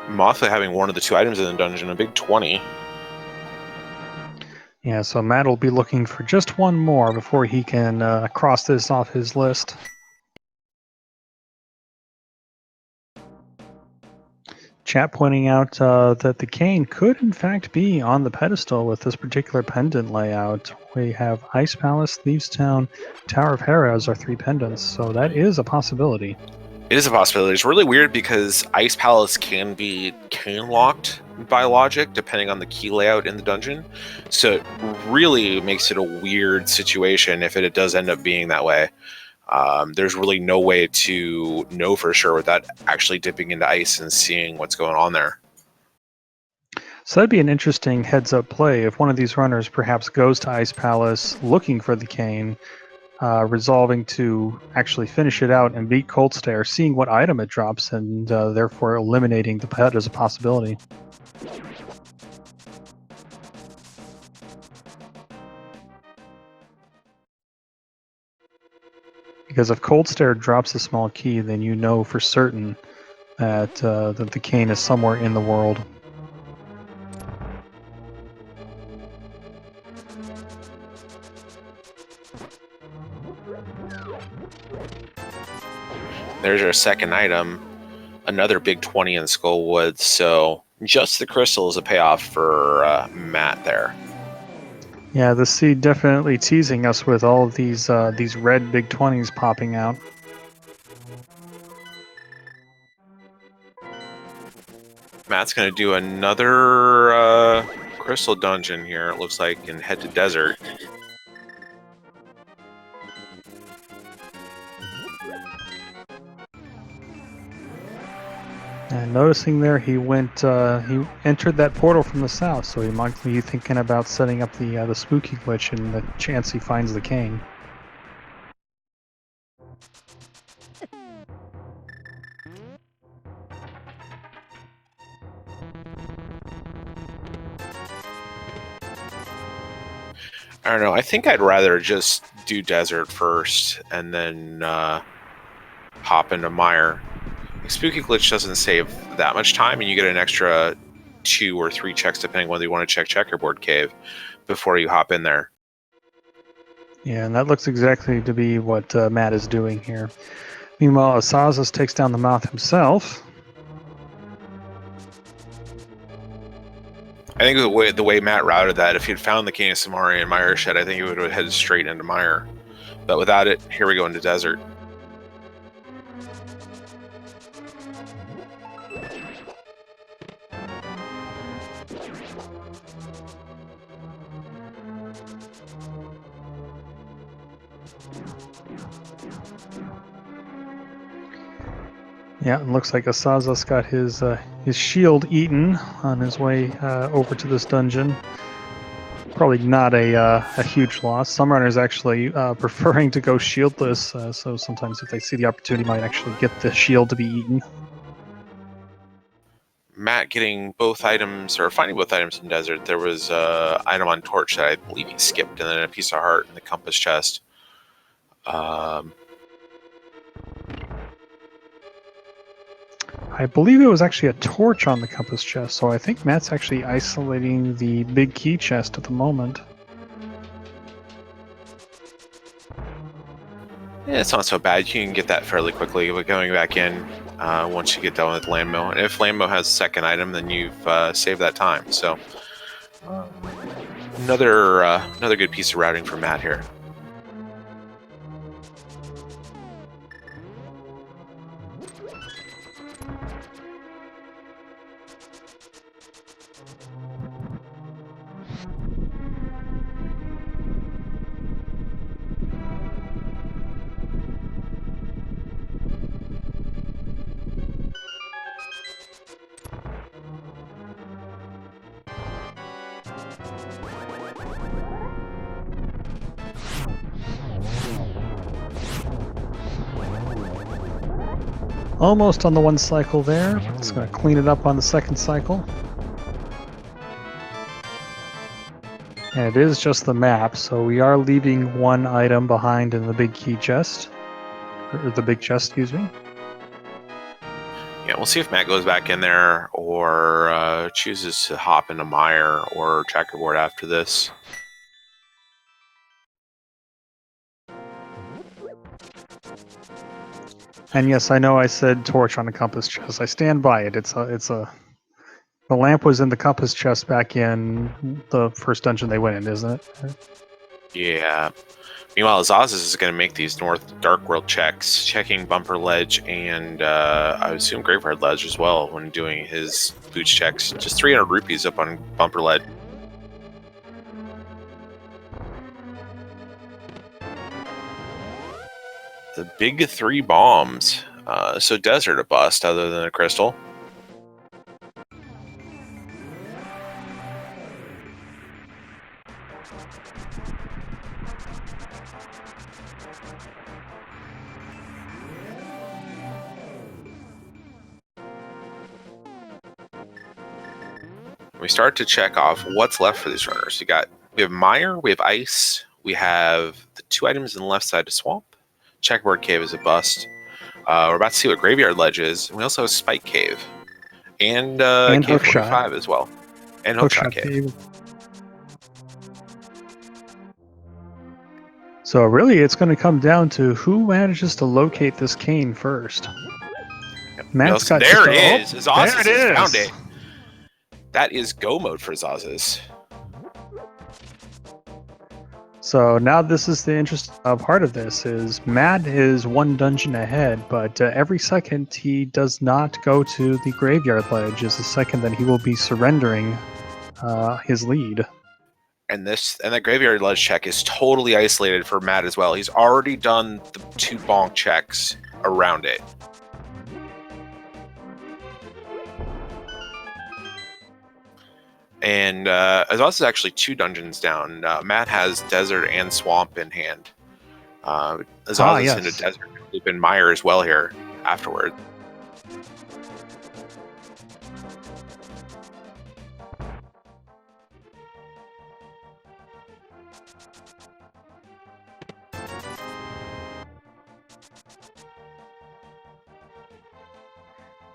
Mothla having one of the 2 items in the dungeon, a big 20. Yeah, so Matt will be looking for just one more before he can cross this off his list. Chat pointing out that the cane could in fact be on the pedestal with this particular pendant layout. We have Ice Palace, Thieves Town, Tower of Hera as our 3 pendants, so that is a possibility. It is a possibility. It's really weird because Ice Palace can be cane locked by logic depending on the key layout in the dungeon. So it really makes it a weird situation if it does end up being that way. There's really no way to know for sure without actually dipping into ice and seeing what's going on there. So that'd be an interesting heads-up play if one of these runners perhaps goes to Ice Palace looking for the cane, resolving to actually finish it out and beat Cold Stare, seeing what item it drops, and therefore eliminating the pet as a possibility. Because if Cold Stare drops a small key, then you know for certain that, that the cane is somewhere in the world. There's our second item, another big 20 in Skullwood, so just the crystal is a payoff for Matt there. Yeah, the seed definitely teasing us with all of these red big 20s popping out. Matt's going to do another crystal dungeon here, it looks like, and head to desert. And noticing there, he entered that portal from the south, so he might be thinking about setting up the spooky glitch and the chance he finds the cane. I don't know, I think I'd rather just do desert first and then hop into Mire. Spooky Glitch doesn't save that much time, and you get an extra 2 or 3 checks depending whether you want to check Checkerboard Cave before you hop in there. Yeah, and that looks exactly to be what Matt is doing here. Meanwhile, Asazas takes down the mouth himself. I think the way Matt routed that, if he'd found the King of Samari and Mire Shed, I think he would have headed straight into Mire. But without it, here we go into desert. Yeah, it looks like Asazas got his shield eaten on his way over to this dungeon. Probably not a huge loss. Some runners actually preferring to go shieldless, so sometimes if they see the opportunity, might actually get the shield to be eaten. Matt getting both items, or finding both items in desert. There was an item on Torch that I believe he skipped, and then a piece of heart in the compass chest. I believe it was actually a torch on the compass chest, so I think Matt's actually isolating the big key chest at the moment. Yeah, it's not so bad. You can get that fairly quickly, but going back in once you get done with Landmo. And if Landmo has a second item, then you've saved that time. So another good piece of routing from Matt here. almost on the one cycle there. It's going to clean it up on the second cycle. And it is just the map, so we are leaving one item behind in the big key chest. Or the big chest, excuse me. Yeah, we'll see if Matt goes back in there or chooses to hop into Mire or Checkerboard after this. And yes, I know I said torch on the compass chest. I stand by it. The lamp was in the compass chest back in the first dungeon they went in, isn't it? Yeah. Meanwhile, Azazas is going to make these North Dark World checks, checking Bumper Ledge and I would assume Graveyard Ledge as well when doing his boots checks. Just 300 rupees up on Bumper Ledge. The big 3 bombs. So Desert a bust other than a crystal. We start to check off what's left for these runners. We have Mire, we have Ice, we have the 2 items on the left side to Swamp. Checkerboard Cave is a bust. We're about to see what Graveyard Ledge is. And we also have Spike Cave. And Cave 45 as well. And Hookshot Cave. So really, it's going to come down to who manages to locate this cane first. Matt's got there it is. Azazas has found it. That is go mode for Azazas. So now this is the interesting part of this is Matt is 1 dungeon ahead, but every second he does not go to the Graveyard Ledge is the second that he will be surrendering his lead. And the Graveyard Ledge check is totally isolated for Matt as well. He's already done the 2 bonk checks around it. And Azaz is actually 2 dungeons down. Matt has Desert and Swamp in hand. Azaz is into Desert. Loop and Mire as well here afterward.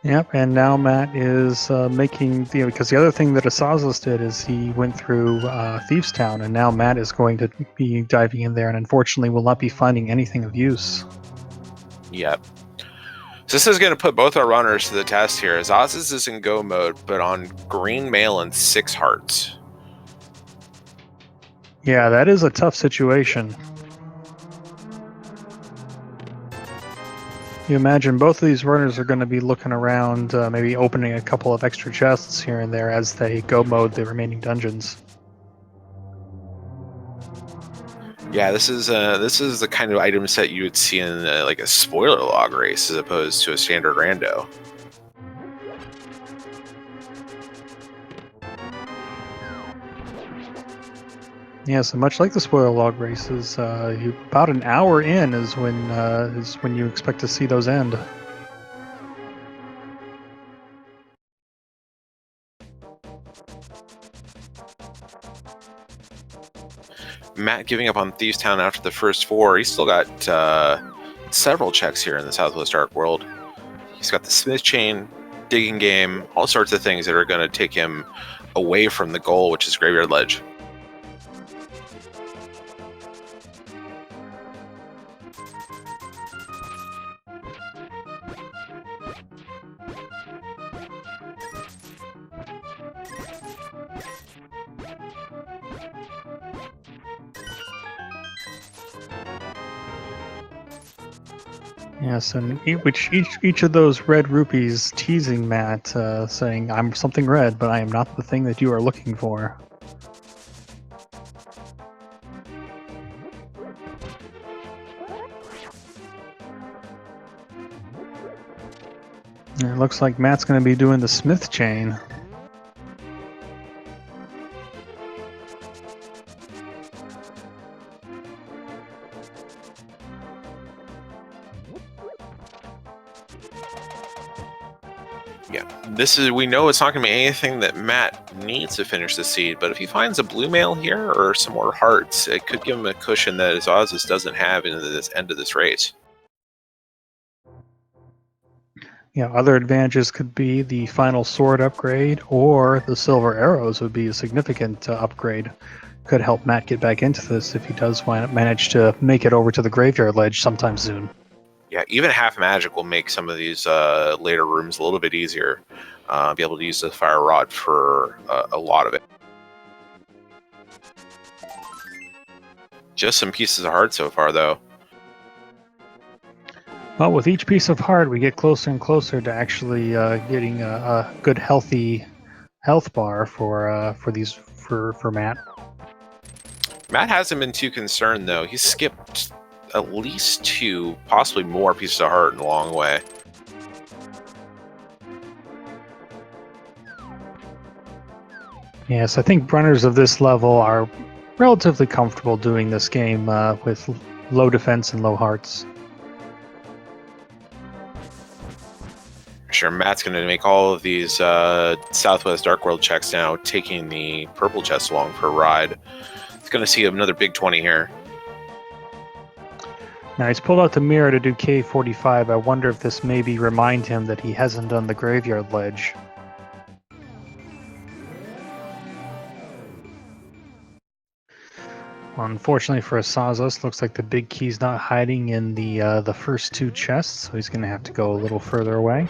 Yep, and now Matt is making because the other thing that Asazas did is he went through Thieves Town, and now Matt is going to be diving in there, and unfortunately will not be finding anything of use. Yep. So this is going to put both our runners to the test here. Azazas is in go mode, but on green mail and 6 hearts. Yeah, that is a tough situation. You imagine both of these runners are going to be looking around, maybe opening a couple of extra chests here and there as they go mode the remaining dungeons. Yeah, this is the kind of item set you would see in like a spoiler log race as opposed to a standard rando. Yeah, so much like the spoiler log races, about an hour in is when you expect to see those end. Matt giving up on Thieves Town after the first 4. He's still got several checks here in the Southwest Dark World. He's got the Smith Chain, Digging Game, all sorts of things that are going to take him away from the goal, which is Graveyard Ledge. Yes, and each of those red rupees teasing Matt, saying, "I'm something red, but I am not the thing that you are looking for." And it looks like Matt's going to be doing the Smith Chain. Yeah, we know it's not going to be anything that Matt needs to finish the seed, but if he finds a blue mail here or some more hearts, it could give him a cushion that Asazas doesn't have into this end of this race. Yeah, other advantages could be the final sword upgrade, or the silver arrows would be a significant upgrade. Could help Matt get back into this if he does manage to make it over to the graveyard ledge sometime soon. Yeah, even half magic will make some of these later rooms a little bit easier. Be able to use the fire rod for a lot of it. Just some pieces of heart so far, though. Well, with each piece of heart, we get closer and closer to actually getting a good, healthy health bar for Matt. Matt hasn't been too concerned, though. He's skipped at least 2, possibly more pieces of heart in a long way. Yes, I think runners of this level are relatively comfortable doing this game with low defense and low hearts. Sure, Matt's going to make all of these Southwest Dark World checks now, taking the purple chest along for a ride. He's going to see another big 20 here. Now he's pulled out the mirror to do K45. I wonder if this maybe remind him that he hasn't done the graveyard ledge. Unfortunately for Asazas, looks like the big key's not hiding in the first 2 chests, so he's going to have to go a little further away.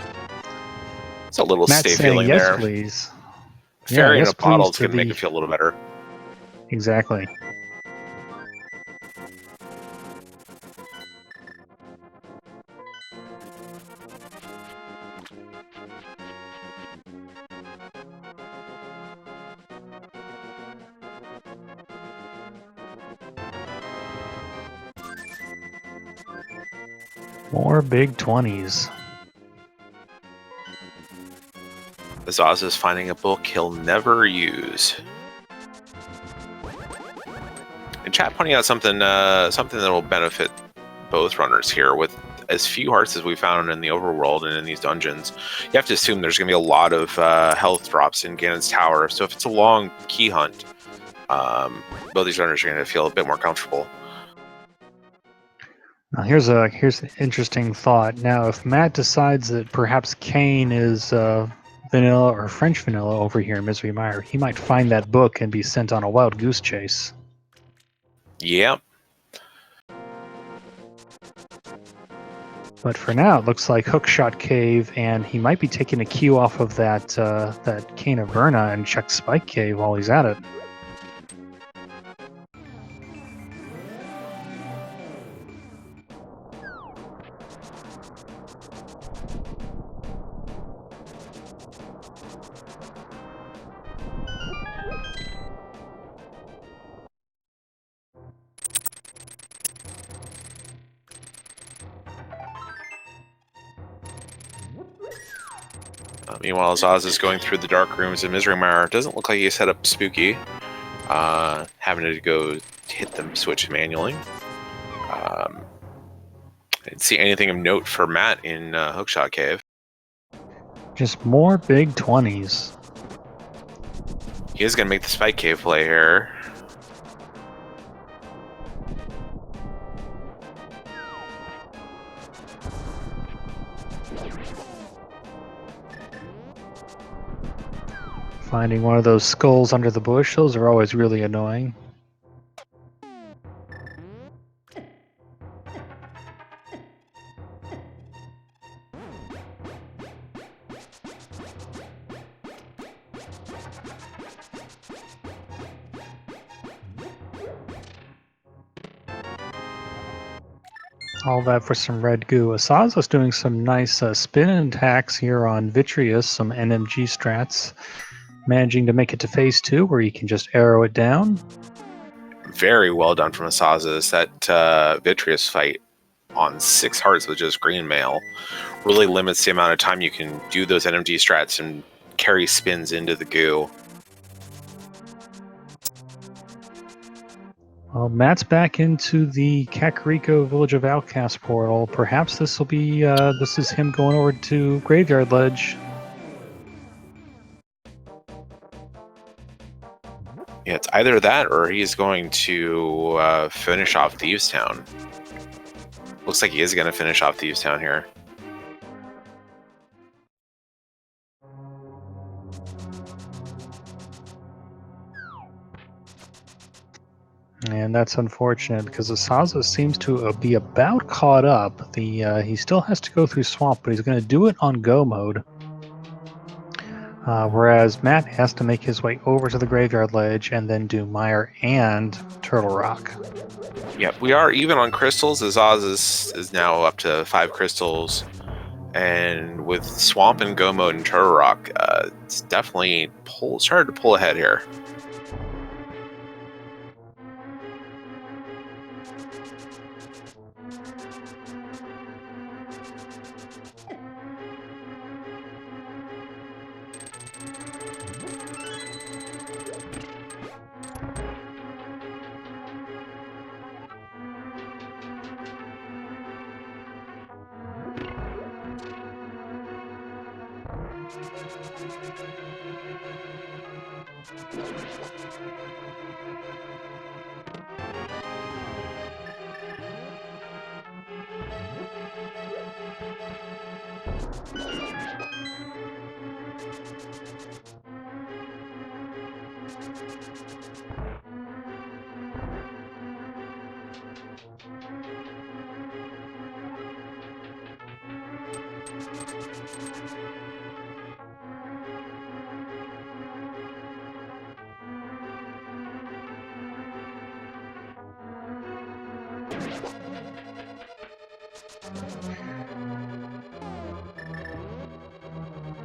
It's a little Matt's stay feeling yes, there. Please. Fairy yes, in a bottle is please going to make it feel a little better. Exactly. More big 20s. Azaz is finding a book he'll never use. And chat pointing out something that will benefit both runners here. With as few hearts as we found in the overworld and in these dungeons, you have to assume there's going to be a lot of health drops in Ganon's tower. So if it's a long key hunt, both these runners are going to feel a bit more comfortable. Now here's an interesting thought. Now, if Matt decides that perhaps Kane is vanilla or French vanilla over here in Misery Mire, he might find that book and be sent on a wild goose chase. Yep. But for now, it looks like Hookshot Cave, and he might be taking a cue off of that Cane of Verna and check Spike Cave while he's at it. Meanwhile, Azaz is going through the dark rooms in Misery Mire. Doesn't look like he set up Spooky. Having to go hit the switch manually. I didn't see anything of note for Matt in Hookshot Cave. Just more big 20s. He is going to make the Spike Cave play here. Finding one of those skulls under the bush, those are always really annoying. All that for some red goo. Asaza's doing some nice spin attacks here on Vitreous, some NMG strats. Managing to make it to phase 2 where you can just arrow it down. Very well done from Asazas. That Vitreous fight on 6 hearts with just green mail really limits the amount of time you can do those NMG strats and carry spins into the goo. Well, Matt's back into the Kakariko Village of Outcast portal. Perhaps this will be this is him going over to Graveyard Ledge. Yeah, it's either that or he's going to finish off Thieves Town. Looks like he is going to finish off Thieves Town here. And that's unfortunate because Asazas seems to be about caught up. He still has to go through Swamp, but he's going to do it on Go mode. Whereas Matt has to make his way over to the Graveyard Ledge and then do Mire and Turtle Rock. Yep, we are even on crystals. Azaz is now up to 5 crystals. And with Swamp and Go mode and Turtle Rock, it's definitely started to pull ahead here.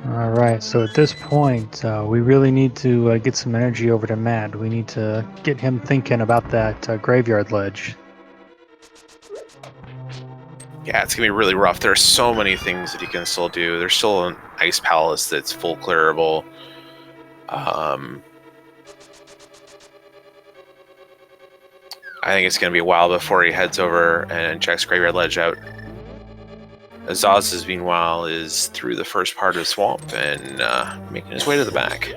Alright, so at this point, we really need to get some energy over to Matt. We need to get him thinking about that Graveyard Ledge. Yeah, it's going to be really rough. There are so many things that he can still do. There's still an Ice Palace that's full clearable. I think it's going to be a while before he heads over and checks Graveyard Ledge out. Azaz, meanwhile, is through the first part of Swamp and making his way to the back.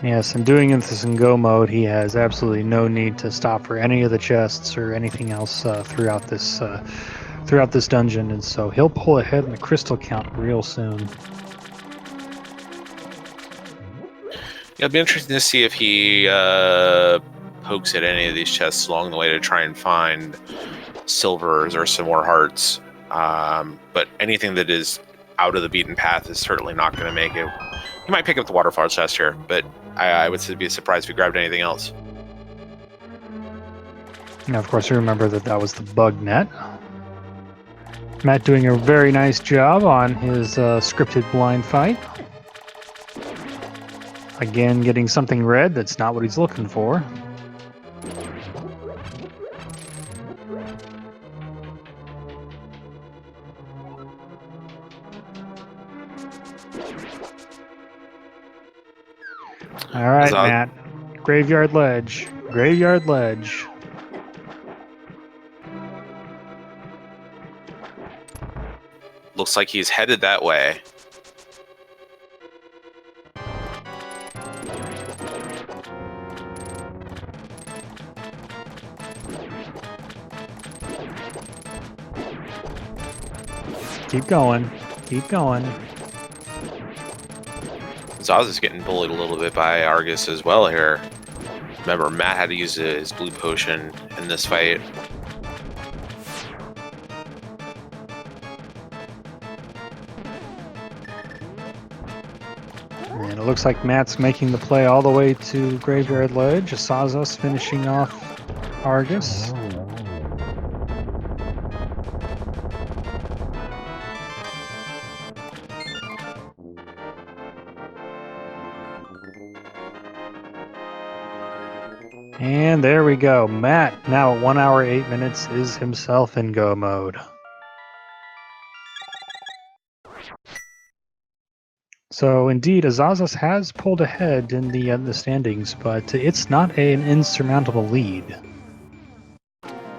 Yes, and doing this in Go mode, he has absolutely no need to stop for any of the chests or anything else throughout this dungeon, and so he'll pull ahead in the crystal count real soon. Yeah, it'll be interesting to see if he pokes at any of these chests along the way to try and find silvers or some more hearts. But anything that is out of the beaten path is certainly not going to make it. He might pick up the waterfall chest here, but I would be surprised if he grabbed anything else. Now, of course, remember that was the bug net. Matt doing a very nice job on his scripted blind fight. Again, getting something red that's not what he's looking for. All right, Matt. Graveyard Ledge. Graveyard Ledge. Looks like he's headed that way. Keep going. Keep going. Zaz is getting bullied a little bit by Argus as well here. Remember, Matt had to use his blue potion in this fight. And it looks like Matt's making the play all the way to Graveyard Ledge. Asazas finishing off Argus. And there we go. Matt, now at 1 hour 8 minutes, is himself in Go mode. So indeed, Azazas has pulled ahead in the standings, but it's not an insurmountable lead.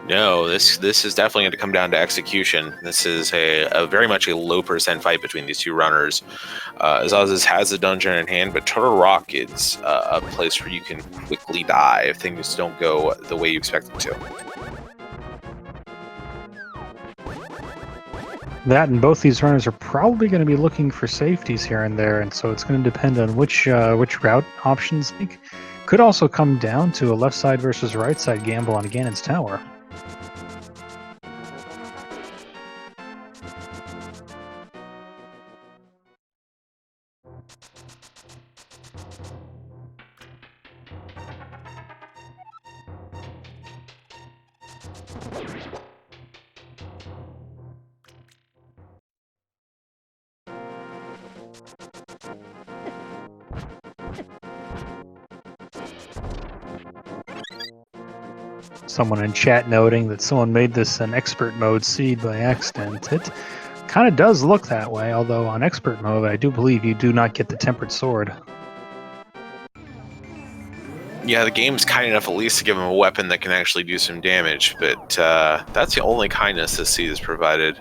No, this is definitely going to come down to execution. This is a very much a low percent fight between these two runners. Azazas has a dungeon in hand, but Turtle Rock is a place where you can quickly die if things don't go the way you expect them to. That and both these runners are probably going to be looking for safeties here and there, and so it's going to depend on which route options take. Could also come down to a left side versus right side gamble on Ganon's tower. Someone in chat noting that someone made this an expert mode seed by accident. It kind of does look that way, although on expert mode I do believe you do not get the tempered sword. Yeah, the game's kind enough at least to give him a weapon that can actually do some damage, but that's the only kindness this seed has provided.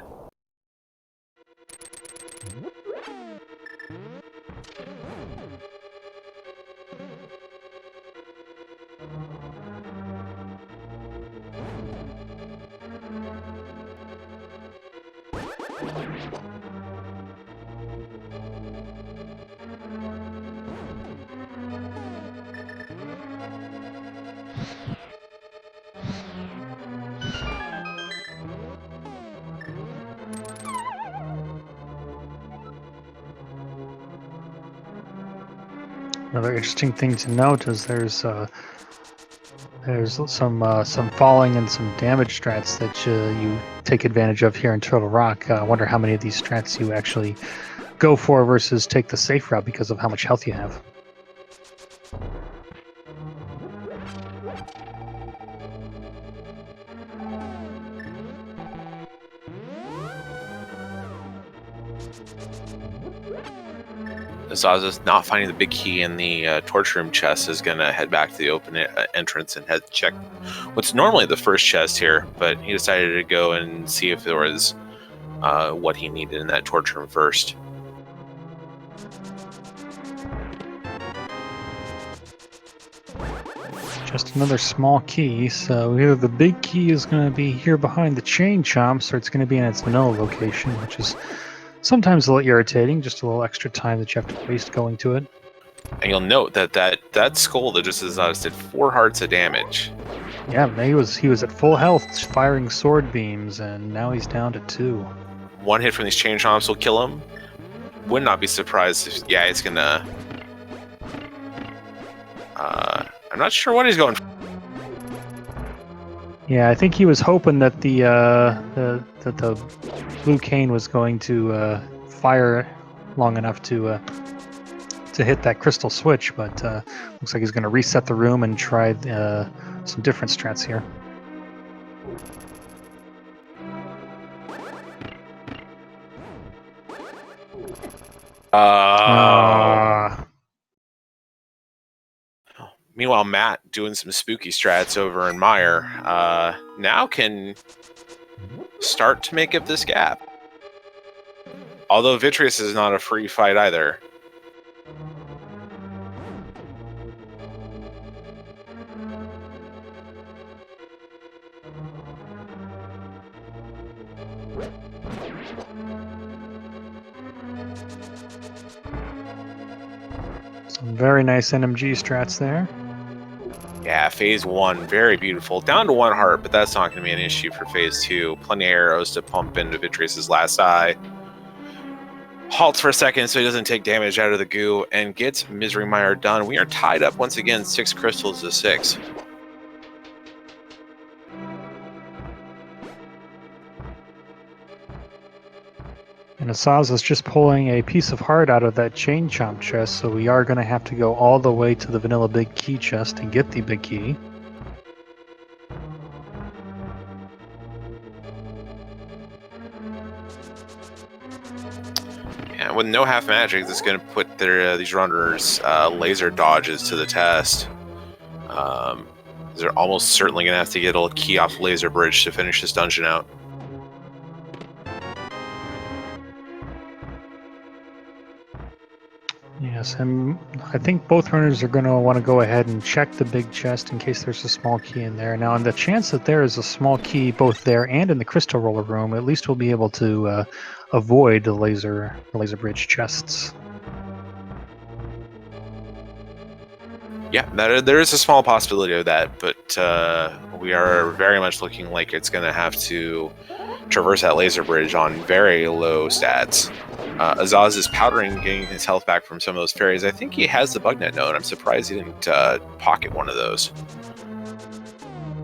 Another interesting thing to note is there's some falling and some damage strats that you take advantage of here in Turtle Rock. I wonder how many of these strats you actually go for versus take the safe route because of how much health you have. Azazas not finding the big key in the torch room chest is going to head back to the open entrance and head check what's normally the first chest here, but he decided to go and see if there was what he needed in that torch room first. Just another small key, so either the big key is going to be here behind the chain chomps, or it's going to be in its vanilla location, which is sometimes a little irritating, just a little extra time that you have to waste going to it. And you'll note that skull that just Azazas did 4 hearts of damage. Yeah, he was at full health, firing sword beams, and now he's down to 2. 1 hit from these chain chomps will kill him. Would not be surprised if, yeah, it's gonna... I'm not sure what he's going for. Yeah, I think he was hoping that the blue cane was going to fire long enough to hit that crystal switch, but looks like he's going to reset the room and try some different strats here. Meanwhile, Matt doing some spooky strats over in Meyer now can start to make up this gap. Although Vitreous is not a free fight either. Some very nice NMG strats there. Yeah, phase 1, very beautiful. Down to 1 heart, but that's not going to be an issue for phase 2. Plenty of arrows to pump into Vitreous's last eye. Halts for a second so he doesn't take damage out of the goo and gets Misery Mire done. We are tied up once again, 6 crystals to 6. And Asaza's just pulling a piece of heart out of that chain chomp chest, so we are going to have to go all the way to the vanilla big key chest and get the big key. Yeah, with no half magic, that's going to put these runners' laser dodges to the test. They're almost certainly going to have to get a key off the laser bridge to finish this dungeon out. Yes, and I think both runners are going to want to go ahead and check the big chest in case there's a small key in there. Now, on the chance that there is a small key both there and in the crystal roller room, at least we'll be able to avoid the laser bridge chests. Yeah, there is a small possibility of that, but we are very much looking like it's going to have to traverse that laser bridge on very low stats. Azaz is powdering, getting his health back from some of those fairies. I think he has the bugnet node. I'm surprised he didn't pocket one of those.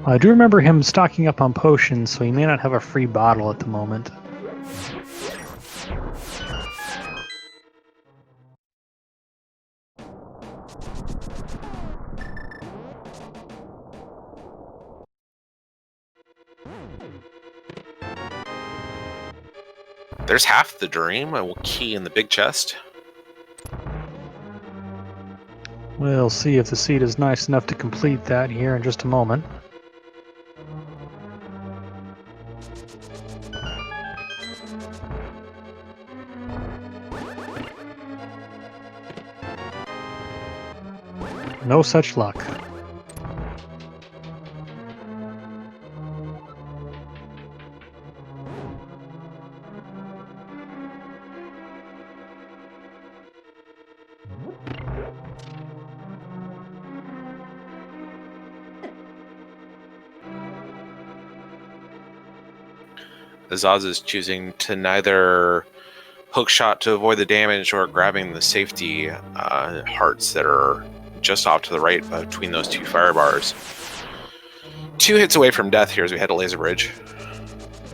I do remember him stocking up on potions, so he may not have a free bottle at the moment. There's half the dream. I will key in the big chest. We'll see if the seed is nice enough to complete that here in just a moment. No such luck. Azaz is choosing to neither hook shot to avoid the damage or grabbing the safety hearts that are just off to the right between those two fire bars. 2 hits away from death here as we head to laser bridge.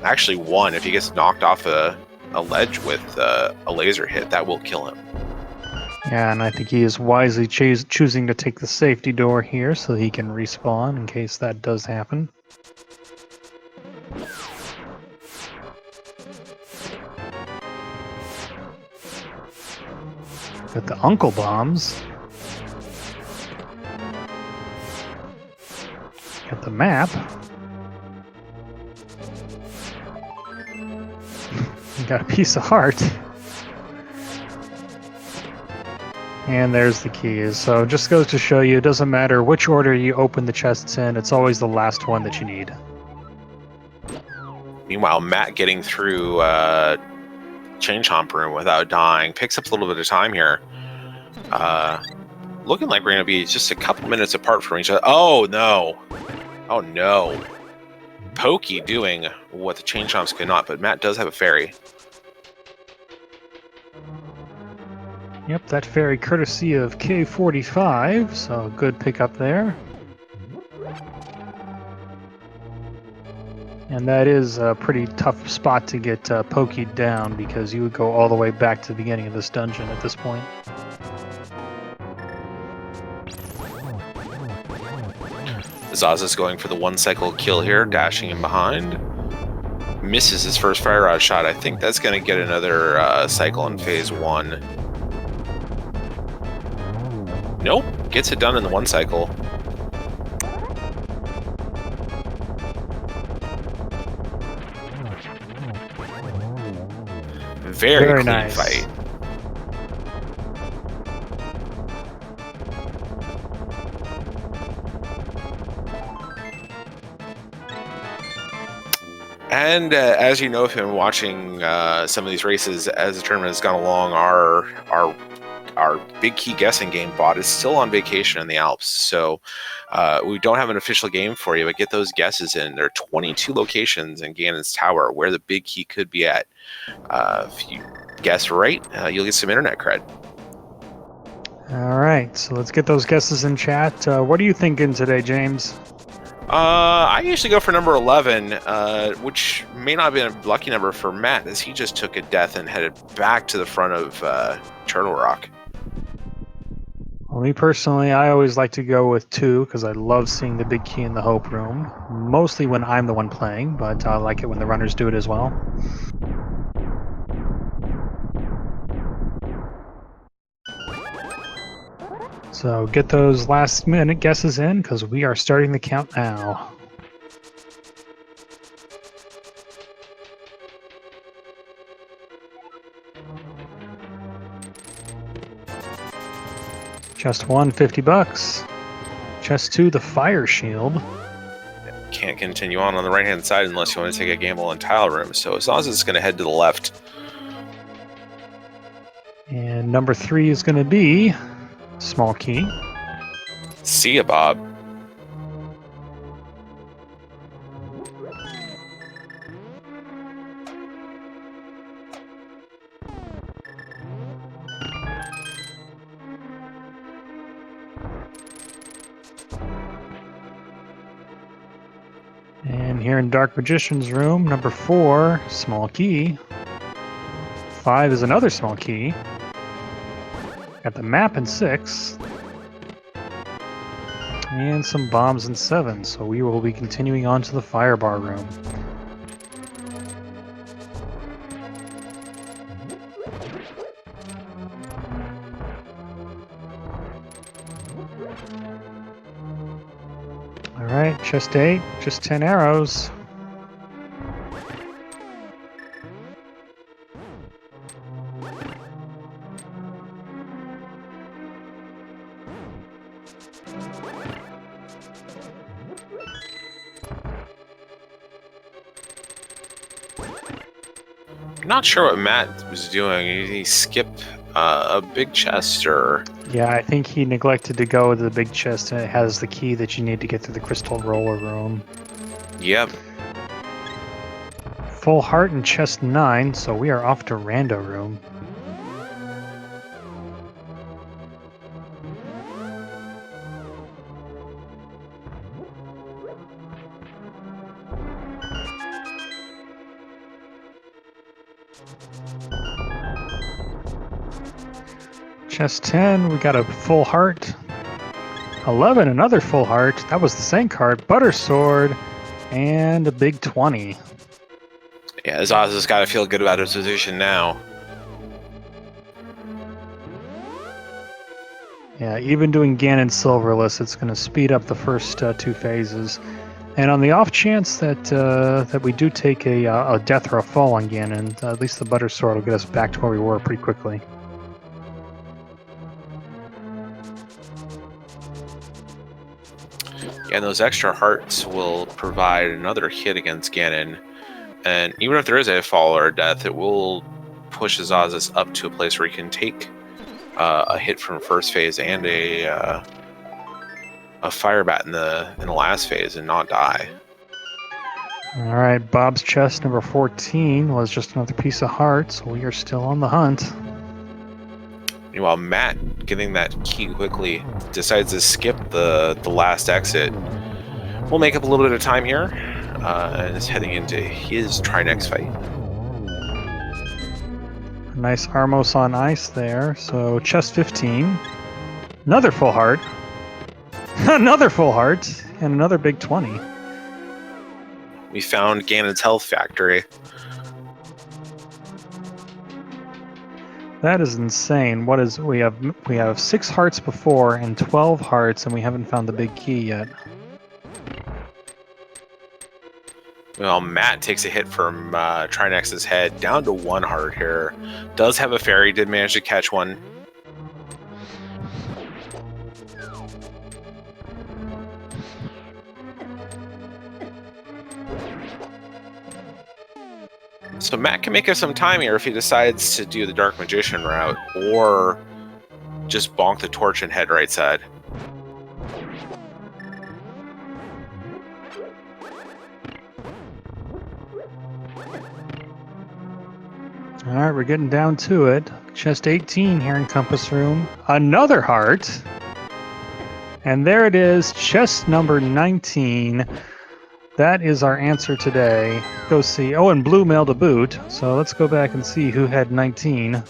Actually 1, if he gets knocked off a ledge with a laser hit, that will kill him. Yeah, and I think he is wisely choosing to take the safety door here so he can respawn in case that does happen. Got the Uncle Bombs. Got the map. Got a piece of heart. And there's the keys. So it just goes to show you, it doesn't matter which order you open the chests in, it's always the last one that you need. Meanwhile, Matt getting through Chain Chomp room without dying picks up a little bit of time here. Looking like we're going to be just a couple minutes apart from each other. Oh, no. Oh, no. Pokey doing what the Chain Chomps could not, but Matt does have a fairy. Yep, that fairy courtesy of K45, so good pickup there. And that is a pretty tough spot to get pokeyed down because you would go all the way back to the beginning of this dungeon at this point. Zaza's going for the 1 cycle kill here, dashing in behind. Misses his first fire rod shot. I think that's going to get another cycle in phase 1. Nope, gets it done in the 1 cycle. Very clean nice fight. And as you know, if you've been watching some of these races as the tournament has gone along, our big key guessing game bot is still on vacation in the Alps. So we don't have an official game for you, but get those guesses in. There are 22 locations in Ganon's Tower where the big key could be at. If you guess right, you'll get some internet cred. All right, so let's get those guesses in chat. What are you thinking today, James? I usually go for number 11, which may not have been a lucky number for Matt, as he just took a death and headed back to the front of Turtle Rock. Well, me personally, I always like to go with 2 because I love seeing the big key in the Hope Room. Mostly when I'm the one playing, but I like it when the runners do it as well. So get those last minute guesses in because we are starting the count now. Chest 1, $50. Chest 2, the fire shield. Can't continue on the right-hand side unless you want to take a gamble on tile room. So Asazas is going to head to the left. And number 3 is going to be small key. See ya, Bob. And here in Dark Magician's room, number 4, small key. 5 is another small key. Got the map in 6. And some bombs in 7. So we will be continuing on to the fire bar room. Alright, chest 8, just 10 arrows. Not sure what Matt was doing. Did he skip a big chest or... Yeah, I think he neglected to go to the big chest, and it has the key that you need to get to the crystal roller room. Yep. Full heart in chest 9, so we are off to Rando room. Chest 10, we got a full heart. 11, another full heart. That was the same card. Butter sword, and a big 20. Yeah, Azaz's got to feel good about his position now. Yeah, even doing Ganon silverless, it's going to speed up the first 2 phases. And on the off chance that that we do take a death or a fall on Ganon, at least the butter sword will get us back to where we were pretty quickly. Yeah, and those extra hearts will provide another hit against Ganon. And even if there is a fall or a death, it will push Azazas up to a place where he can take a hit from first phase and a fire bat in the last phase and not die. All right, Bob's chest number 14 was just another piece of heart, so we are still on the hunt. Meanwhile, Matt, getting that key quickly, decides to skip the last exit. We'll make up a little bit of time here, and is heading into his try-next fight. Nice Armos on ice there. So chest 15, another full heart, another full heart, and another big 20. We found Ganon's health factory. That is insane. What is we have 6 hearts before and 12 hearts, and we haven't found the big key yet. Well, Matt takes a hit from Trinex's head, down to 1 heart here. Does have a fairy, did manage to catch one. So Matt can make up some time here if he decides to do the Dark Magician route, or just bonk the torch and head right side. All right, we're getting down to it. Chest 18 here in Compass Room. Another heart. And there it is, chest number 19. That is our answer today. Go see. Oh, and blue mail to boot. So let's go back and see who had 19.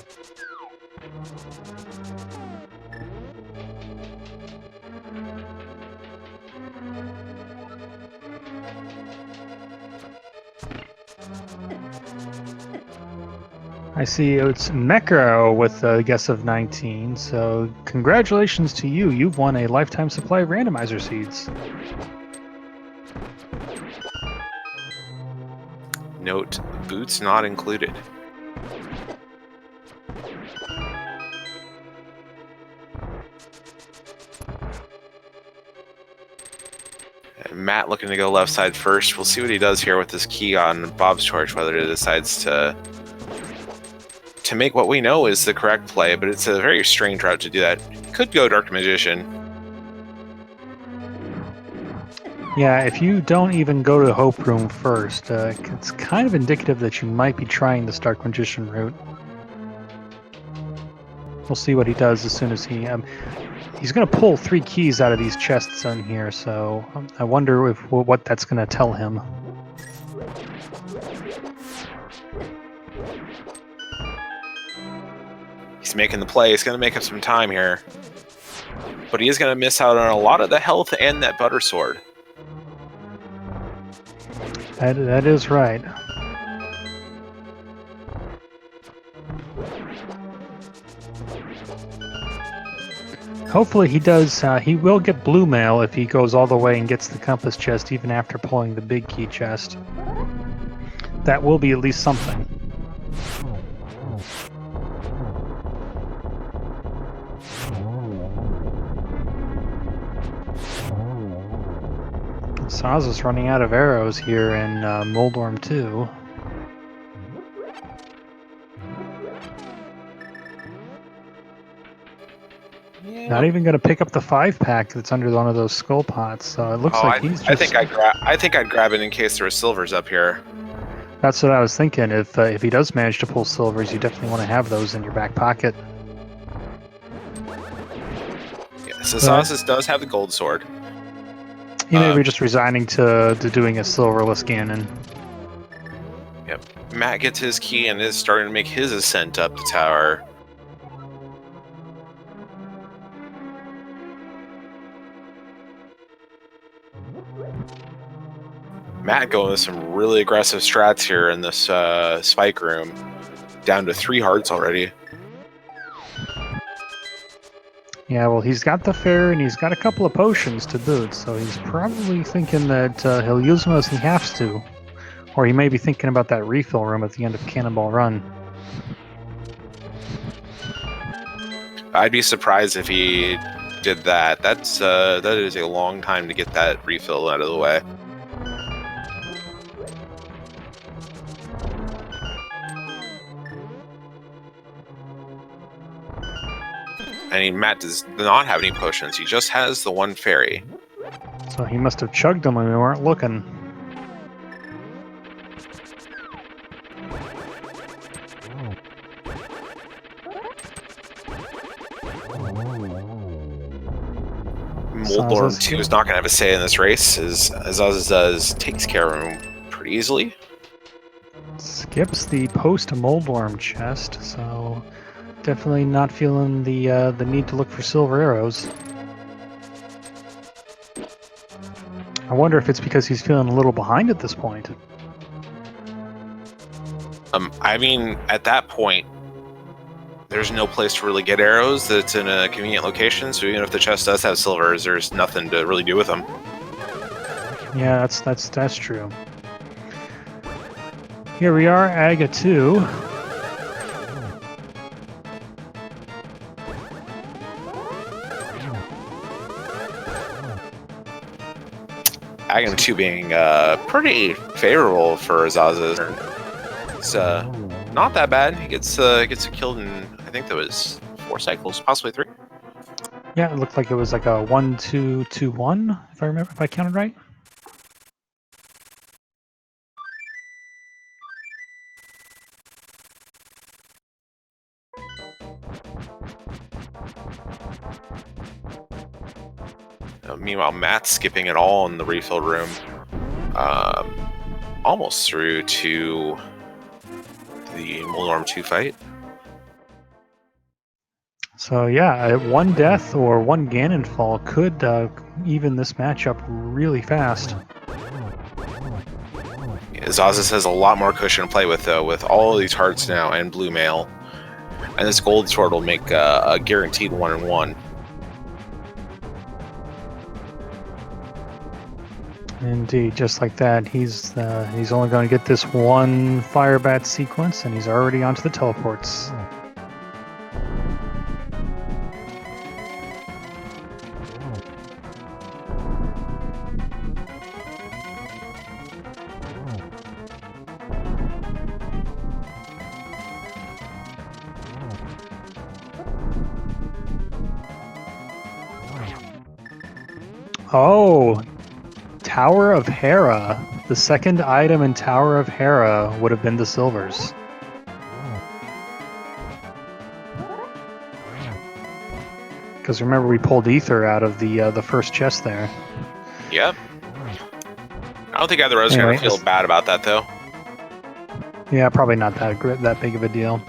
I see it's Mecca with a guess of 19, so congratulations to you. You've won a lifetime supply of randomizer seeds. Note, boots not included. And Matt looking to go left side first. We'll see what he does here with this key on Bob's torch, whether he decides to make what we know is the correct play, but it's a very strange route to do that. Could go Dark Magician. Yeah, if you don't even go to the Hope Room first, it's kind of indicative that you might be trying the Dark Magician route. We'll see what he does as soon as he's going to pull 3 keys out of these chests in here, so I wonder what that's going to tell him. He's making the play. He's going to make up some time here. But he is going to miss out on a lot of the health and that butter sword. That is right. Hopefully he does. He will get blue mail if he goes all the way and gets the compass chest even after pulling the big key chest. That will be at least something. Asazas running out of arrows here in Moldorm 2. Yeah. Not even going to pick up the 5-pack that's under one of those skull pots. So it looks like he's just... I think I'd grab it in case there were silvers up here. That's what I was thinking. If he does manage to pull silvers, you definitely want to have those in your back pocket. Yes, Asazas does have the gold sword. He may be just resigning to doing a silverless Ganon. Yep. Matt gets his key and is starting to make his ascent up the tower. Matt going with some really aggressive strats here in this spike room. Down to 3 hearts already. Yeah, well, he's got the fair and he's got a couple of potions to boot, so he's probably thinking that he'll use them as he has to. Or he may be thinking about that refill room at the end of Cannonball Run. I'd be surprised if he did that. That is a long time to get that refill out of the way. I mean, Matt does not have any potions. He just has the 1 fairy. So he must have chugged them when we weren't looking. Moldorm 2 is not going to have a say in this race, as Azaz takes care of him pretty easily. Skips the post-Moldorm chest, so definitely not feeling the need to look for silver arrows. I wonder if it's because he's feeling a little behind at this point. I mean, at that point, there's no place to really get arrows that's in a convenient location, so even if the chest does have silvers, there's nothing to really do with them. Yeah, that's true. Here we are, Aga 2. Agam 2 being pretty favorable for Azaz's. It's not that bad. He gets it killed in, I think that was 4 cycles, possibly 3. Yeah, it looked like it was like a 1-2-2-1, if I remember, if I counted right. Meanwhile, Matt's skipping it all in the refill room, almost through to the Moldorm 2 fight. So yeah, 1 death or 1 Ganon fall could even this matchup really fast. Azazas has a lot more cushion to play with, though, with all of these hearts now and blue mail. And this gold sword will make a guaranteed 1-1. Indeed, just like that. He's only going to get this one fire bat sequence, and he's already onto the teleports. Oh, Tower of Hera. The second item in Tower of Hera would have been the silvers. Because remember, we pulled Ether out of the first chest there. Yep. I don't think either of us are going to feel bad about that, though. Yeah, probably not that big of a deal.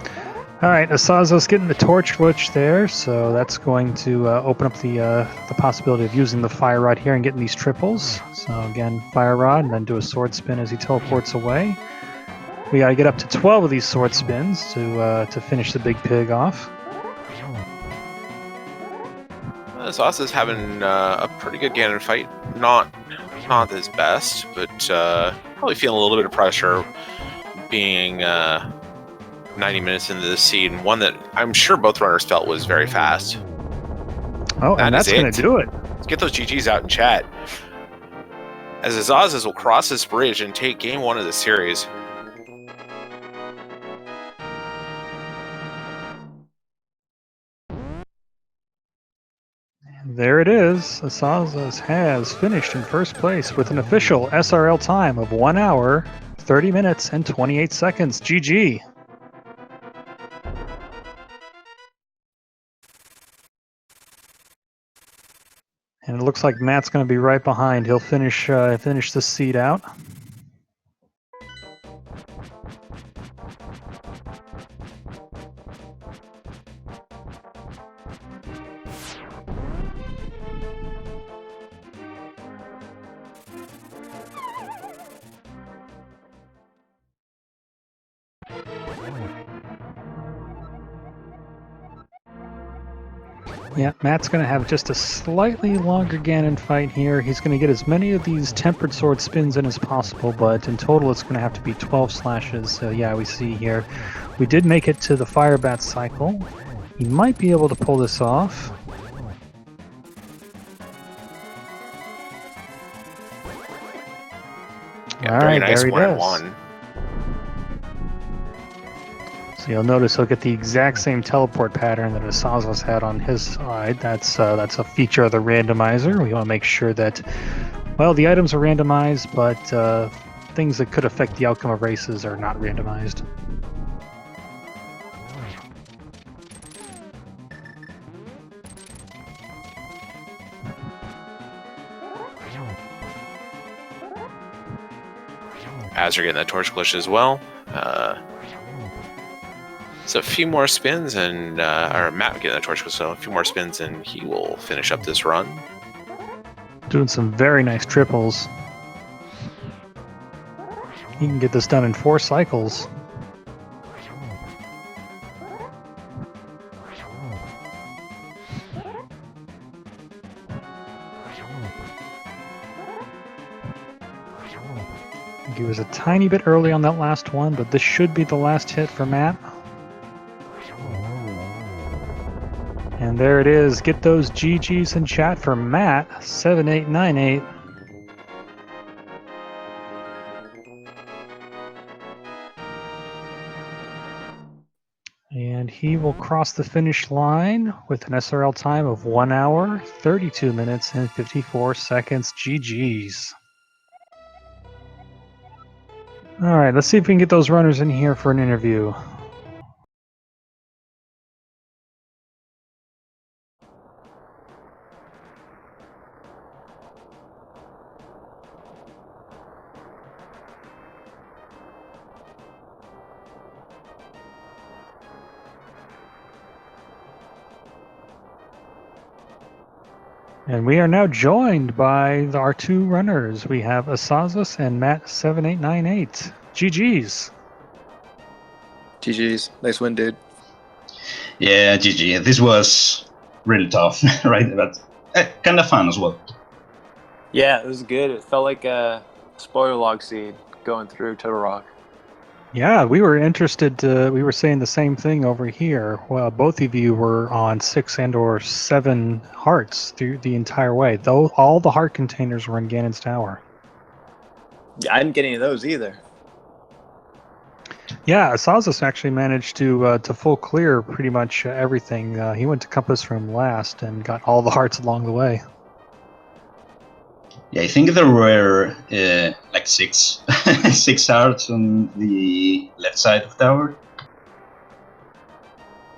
All right, Asazo's getting the torch glitch there, so that's going to open up the possibility of using the fire rod here and getting these triples. So again, fire rod, and then do a sword spin as he teleports away. We got to get up to 12 of these sword spins to finish the big pig off. Asaza's having a pretty good Ganon fight. Not his best, but probably feeling a little bit of pressure being 90 minutes into this scene, one that I'm sure both runners felt was very fast. Oh, and that's going to do it. Let's get those GGs out in chat. As Azazas will cross this bridge and take game 1 of the series. And there it is. Asazas has finished in first place with an official SRL time of 1 hour, 30 minutes, and 28 seconds. GG. And it looks like Matt's going to be right behind. He'll finish this seed out. Yeah, Matt's going to have just a slightly longer Ganon fight here. He's going to get as many of these tempered sword spins in as possible, but in total it's going to have to be 12 slashes. So yeah, we see here. We did make it to the fire bat cycle. He might be able to pull this off. Yeah, all very right, nice 1-1. So you'll notice he'll get the exact same teleport pattern that Asazas had on his side. That's a feature of the randomizer. We want to make sure that, well, the items are randomized, but things that could affect the outcome of races are not randomized. As you're getting that torch glitch as well. So a few more spins and, or Matt getting that torch glitch, so a few more spins and he will finish up this run. Doing some very nice triples. He can get this done in 4 cycles. He was a tiny bit early on that last one, but this should be the last hit for Matt. And there it is. Get those GGs in chat for Matt7898. And he will cross the finish line with an SRL time of 1 hour, 32 minutes, and 54 seconds. GGs. All right, let's see if we can get those runners in here for an interview. And we are now joined by our two runners. We have Asazas and matt7898. GG's. GG's. Nice win, dude. Yeah, GG. This was really tough, right? But kind of fun as well. Yeah, it was good. It felt like a spoiler log seed going through Total Rock. Yeah, we were interested. We were saying the same thing over here. Well, both of you were on 6 and/or 7 hearts through the entire way. Though all the heart containers were in Ganon's tower. Yeah, I didn't get any of those either. Yeah, Asazas actually managed to full clear pretty much everything. He went to Compass Room last and got all the hearts along the way. Yeah, I think there were like 6 hearts on the left side of the tower.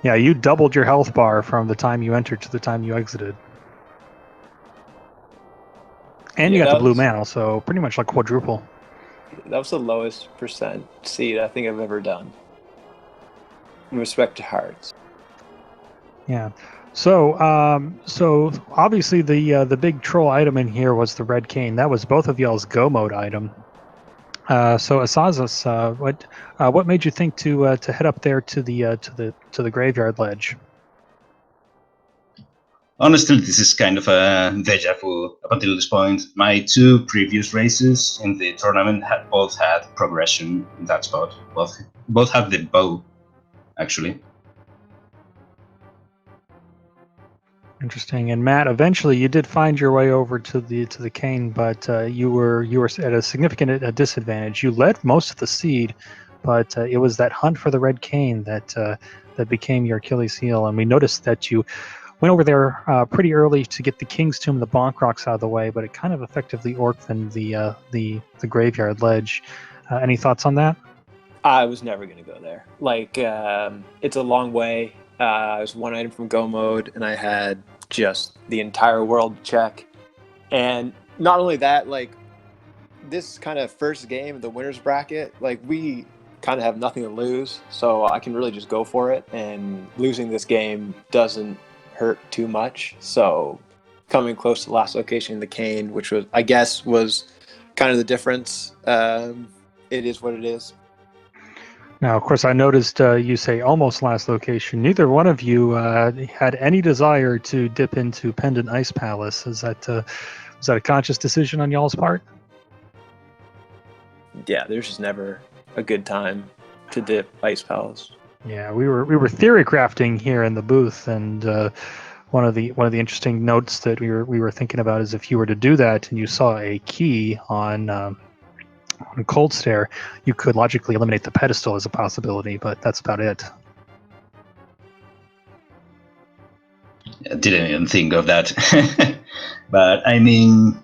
Yeah, you doubled your health bar from the time you entered to the time you exited. And you got the blue mantle, so pretty much like quadruple. That was the lowest percent seed I think I've ever done in respect to hearts. Yeah. So obviously the big troll item in here was the red cane. That was both of y'all's go mode item. So Asazas, what made you think to head up there to the graveyard ledge? Honestly, this is kind of a deja vu up until this point. My 2 previous races in the tournament both had progression in that spot. Both had the bow, actually. Interesting. And Matt, eventually you did find your way over to the cane, but you were at a significant disadvantage. You led most of the seed, but it was that hunt for the red cane that became your Achilles heel. And we noticed that you went over there pretty early to get the King's Tomb and the Bonk Rocks out of the way, but it kind of effectively orphaned the graveyard ledge. Any thoughts on that? I was never going to go there. Like, it's a long way. I was 1 item from go mode, and I had just the entire world to check. And not only that, like, this kind of first game of the winner's bracket, like, we kind of have nothing to lose, so I can really just go for it, and losing this game doesn't hurt too much. So coming close to the last location in the cane, which was, I guess, was kind of the difference. It is what it is. Now, of course, I noticed you say almost last location. Neither one of you had any desire to dip into Pendant Ice Palace. Was that a conscious decision on y'all's part? Yeah, there's just never a good time to dip Ice Palace. Yeah, we were theory crafting here in the booth, and one of the interesting notes that we were thinking about is if you were to do that and you saw a key on Cold Stare, you could logically eliminate the pedestal as a possibility, but that's about it. I didn't even think of that. But I mean,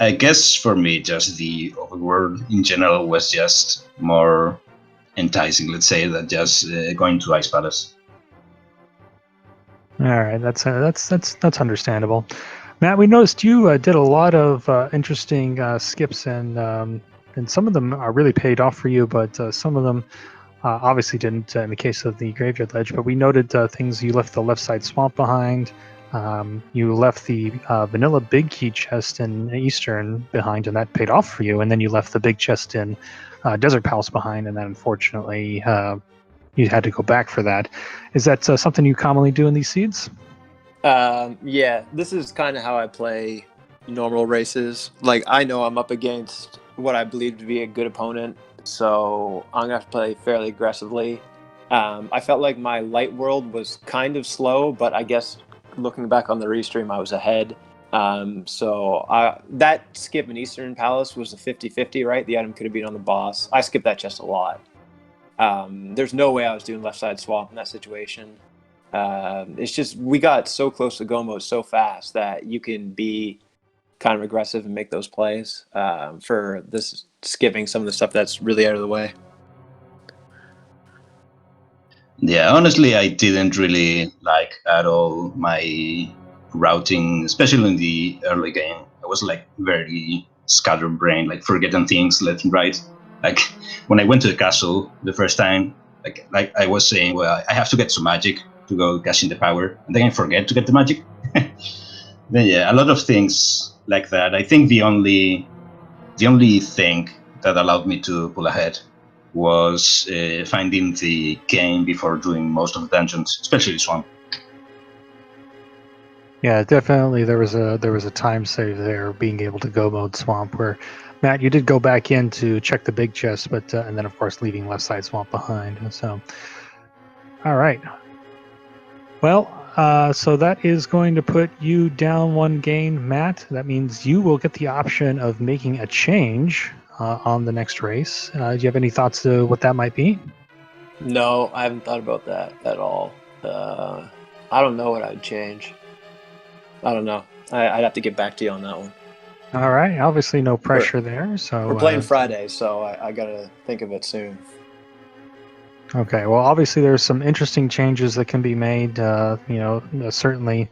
I guess for me, just the overworld in general was just more enticing, let's say, than just going to Ice Palace. All right, that's understandable. Matt, we noticed you did a lot of interesting skips, and some of them are really paid off for you, but some of them obviously didn't in the case of the graveyard ledge. But we noted things. You left the left side swamp behind. You left the vanilla big key chest in Eastern behind, and that paid off for you. And then you left the big chest in Desert Palace behind, and then unfortunately you had to go back for that. Is that something you commonly do in these seeds? Yeah, this is kind of how I play normal races. Like, I know I'm up against what I believe to be a good opponent, so I'm gonna have to play fairly aggressively. I felt like my light world was kind of slow, but I guess looking back on the restream, I was ahead. So that skip in Eastern Palace was a 50-50, right? The item could have been on the boss. I skipped that chest a lot. There's no way I was doing left side swamp in that situation. It's just we got so close to go mode so fast that you can be kind of aggressive and make those plays for this skipping some of the stuff that's really out of the way. Yeah, honestly, I didn't really like at all my routing, especially in the early game. I was like very scatterbrained, like forgetting things left and right. Like when I went to the castle the first time, like I was saying, well, I have to get some magic to go cash in the power, and then I forget to get the magic. Then, yeah, a lot of things like that. I think the only thing that allowed me to pull ahead was finding the game before doing most of the dungeons, especially this one. Yeah, definitely. There was a time save there, being able to go mode swamp. Where Matt, you did go back in to check the big chest, but and then of course leaving left side swamp behind. So, all right. Well, so that is going to put you down one game, Matt. That means you will get the option of making a change on the next race. Do you have any thoughts to what that might be? No, I haven't thought about that at all. I don't know what I'd change. I don't know. I'd have to get back to you on that one. All right. Obviously, no pressure there. So We're playing Friday, so I gotta think of it soon. Okay. Well, obviously, there's some interesting changes that can be made. Certainly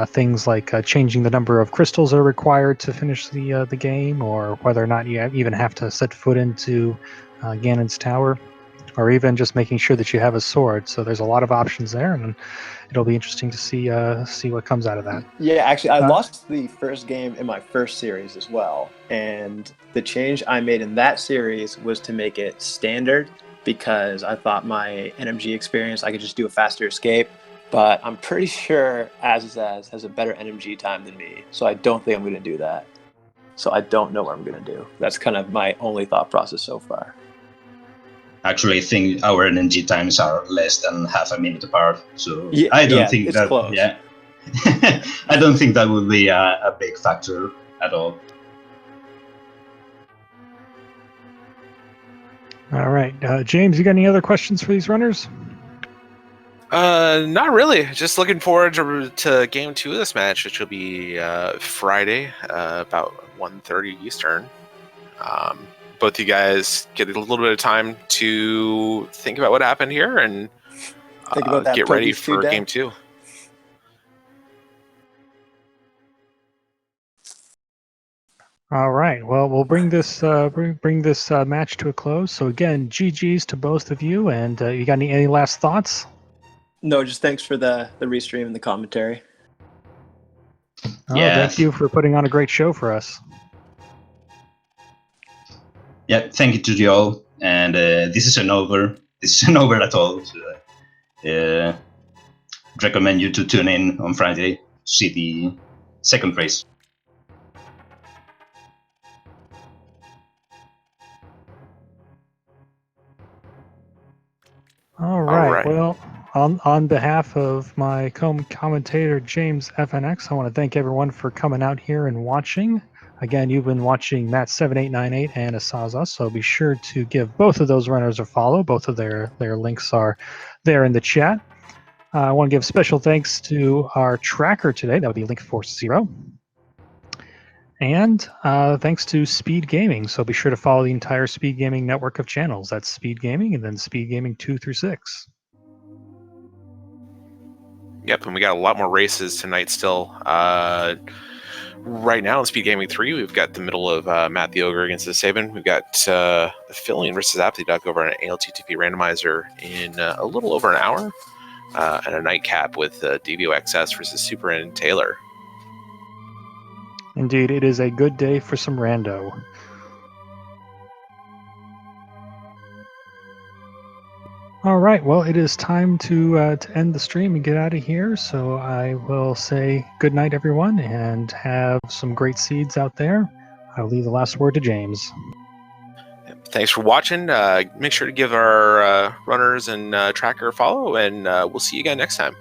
things like changing the number of crystals that are required to finish the game, or whether or not you even have to set foot into Ganon's tower, or even just making sure that you have a sword. So there's a lot of options there, and it'll be interesting to see what comes out of that. Yeah, actually, I lost the first game in my first series as well, and the change I made in that series was to make it standard, because I thought my NMG experience, I could just do a faster escape. But I'm pretty sure Azaz has a better NMG time than me, so I don't think I'm going to do that. So I don't know what I'm going to do. That's kind of my only thought process so far. Actually, I think our NG times are less than half a minute apart, so Yeah, I don't think it's that. close. Yeah, I don't think that would be a big factor at all. All right, James, you got any other questions for these runners? Not really. Just looking forward to game 2 of this match, which will be Friday, about 1:30 Eastern. Both you guys get a little bit of time to think about what happened here and Think about that get ready Pokies for 2 game 2. All right. Well, we'll bring this match to a close. So again, GGs to both of you. And you got any last thoughts? No, just thanks for the restream and the commentary. Oh, Yeah. thank you for putting on a great show for us. Yeah, thank you to you all. And this isn't over. This isn't over at all. So, recommend you to tune in on Friday to see the second race. All right. Well, on behalf of my commentator, James FNX, I want to thank everyone for coming out here and watching. Again, you've been watching matt7898 and asazas, so be sure to give both of those runners a follow. Both of their links are there in the chat. I want to give special thanks to our tracker today. That would be LinkForce0. And thanks to Speed Gaming. So be sure to follow the entire Speed Gaming network of channels. That's Speed Gaming and then Speed Gaming 2 through 6. Yep, and we got a lot more races tonight still. Right now in Speed Gaming 3, we've got the middle of Matt the Ogre against the Sabin. We've got Fillion versus AppleTTPR over an ALTTP randomizer in a little over an hour. And a nightcap with DVO XS versus Super and Taylor. Indeed, it is a good day for some rando. All right, well, it is time to end the stream and get out of here. So I will say good night, everyone, and have some great seeds out there. I'll leave the last word to James. Thanks for watching. Make sure to give our runners and tracker a follow, and we'll see you again next time.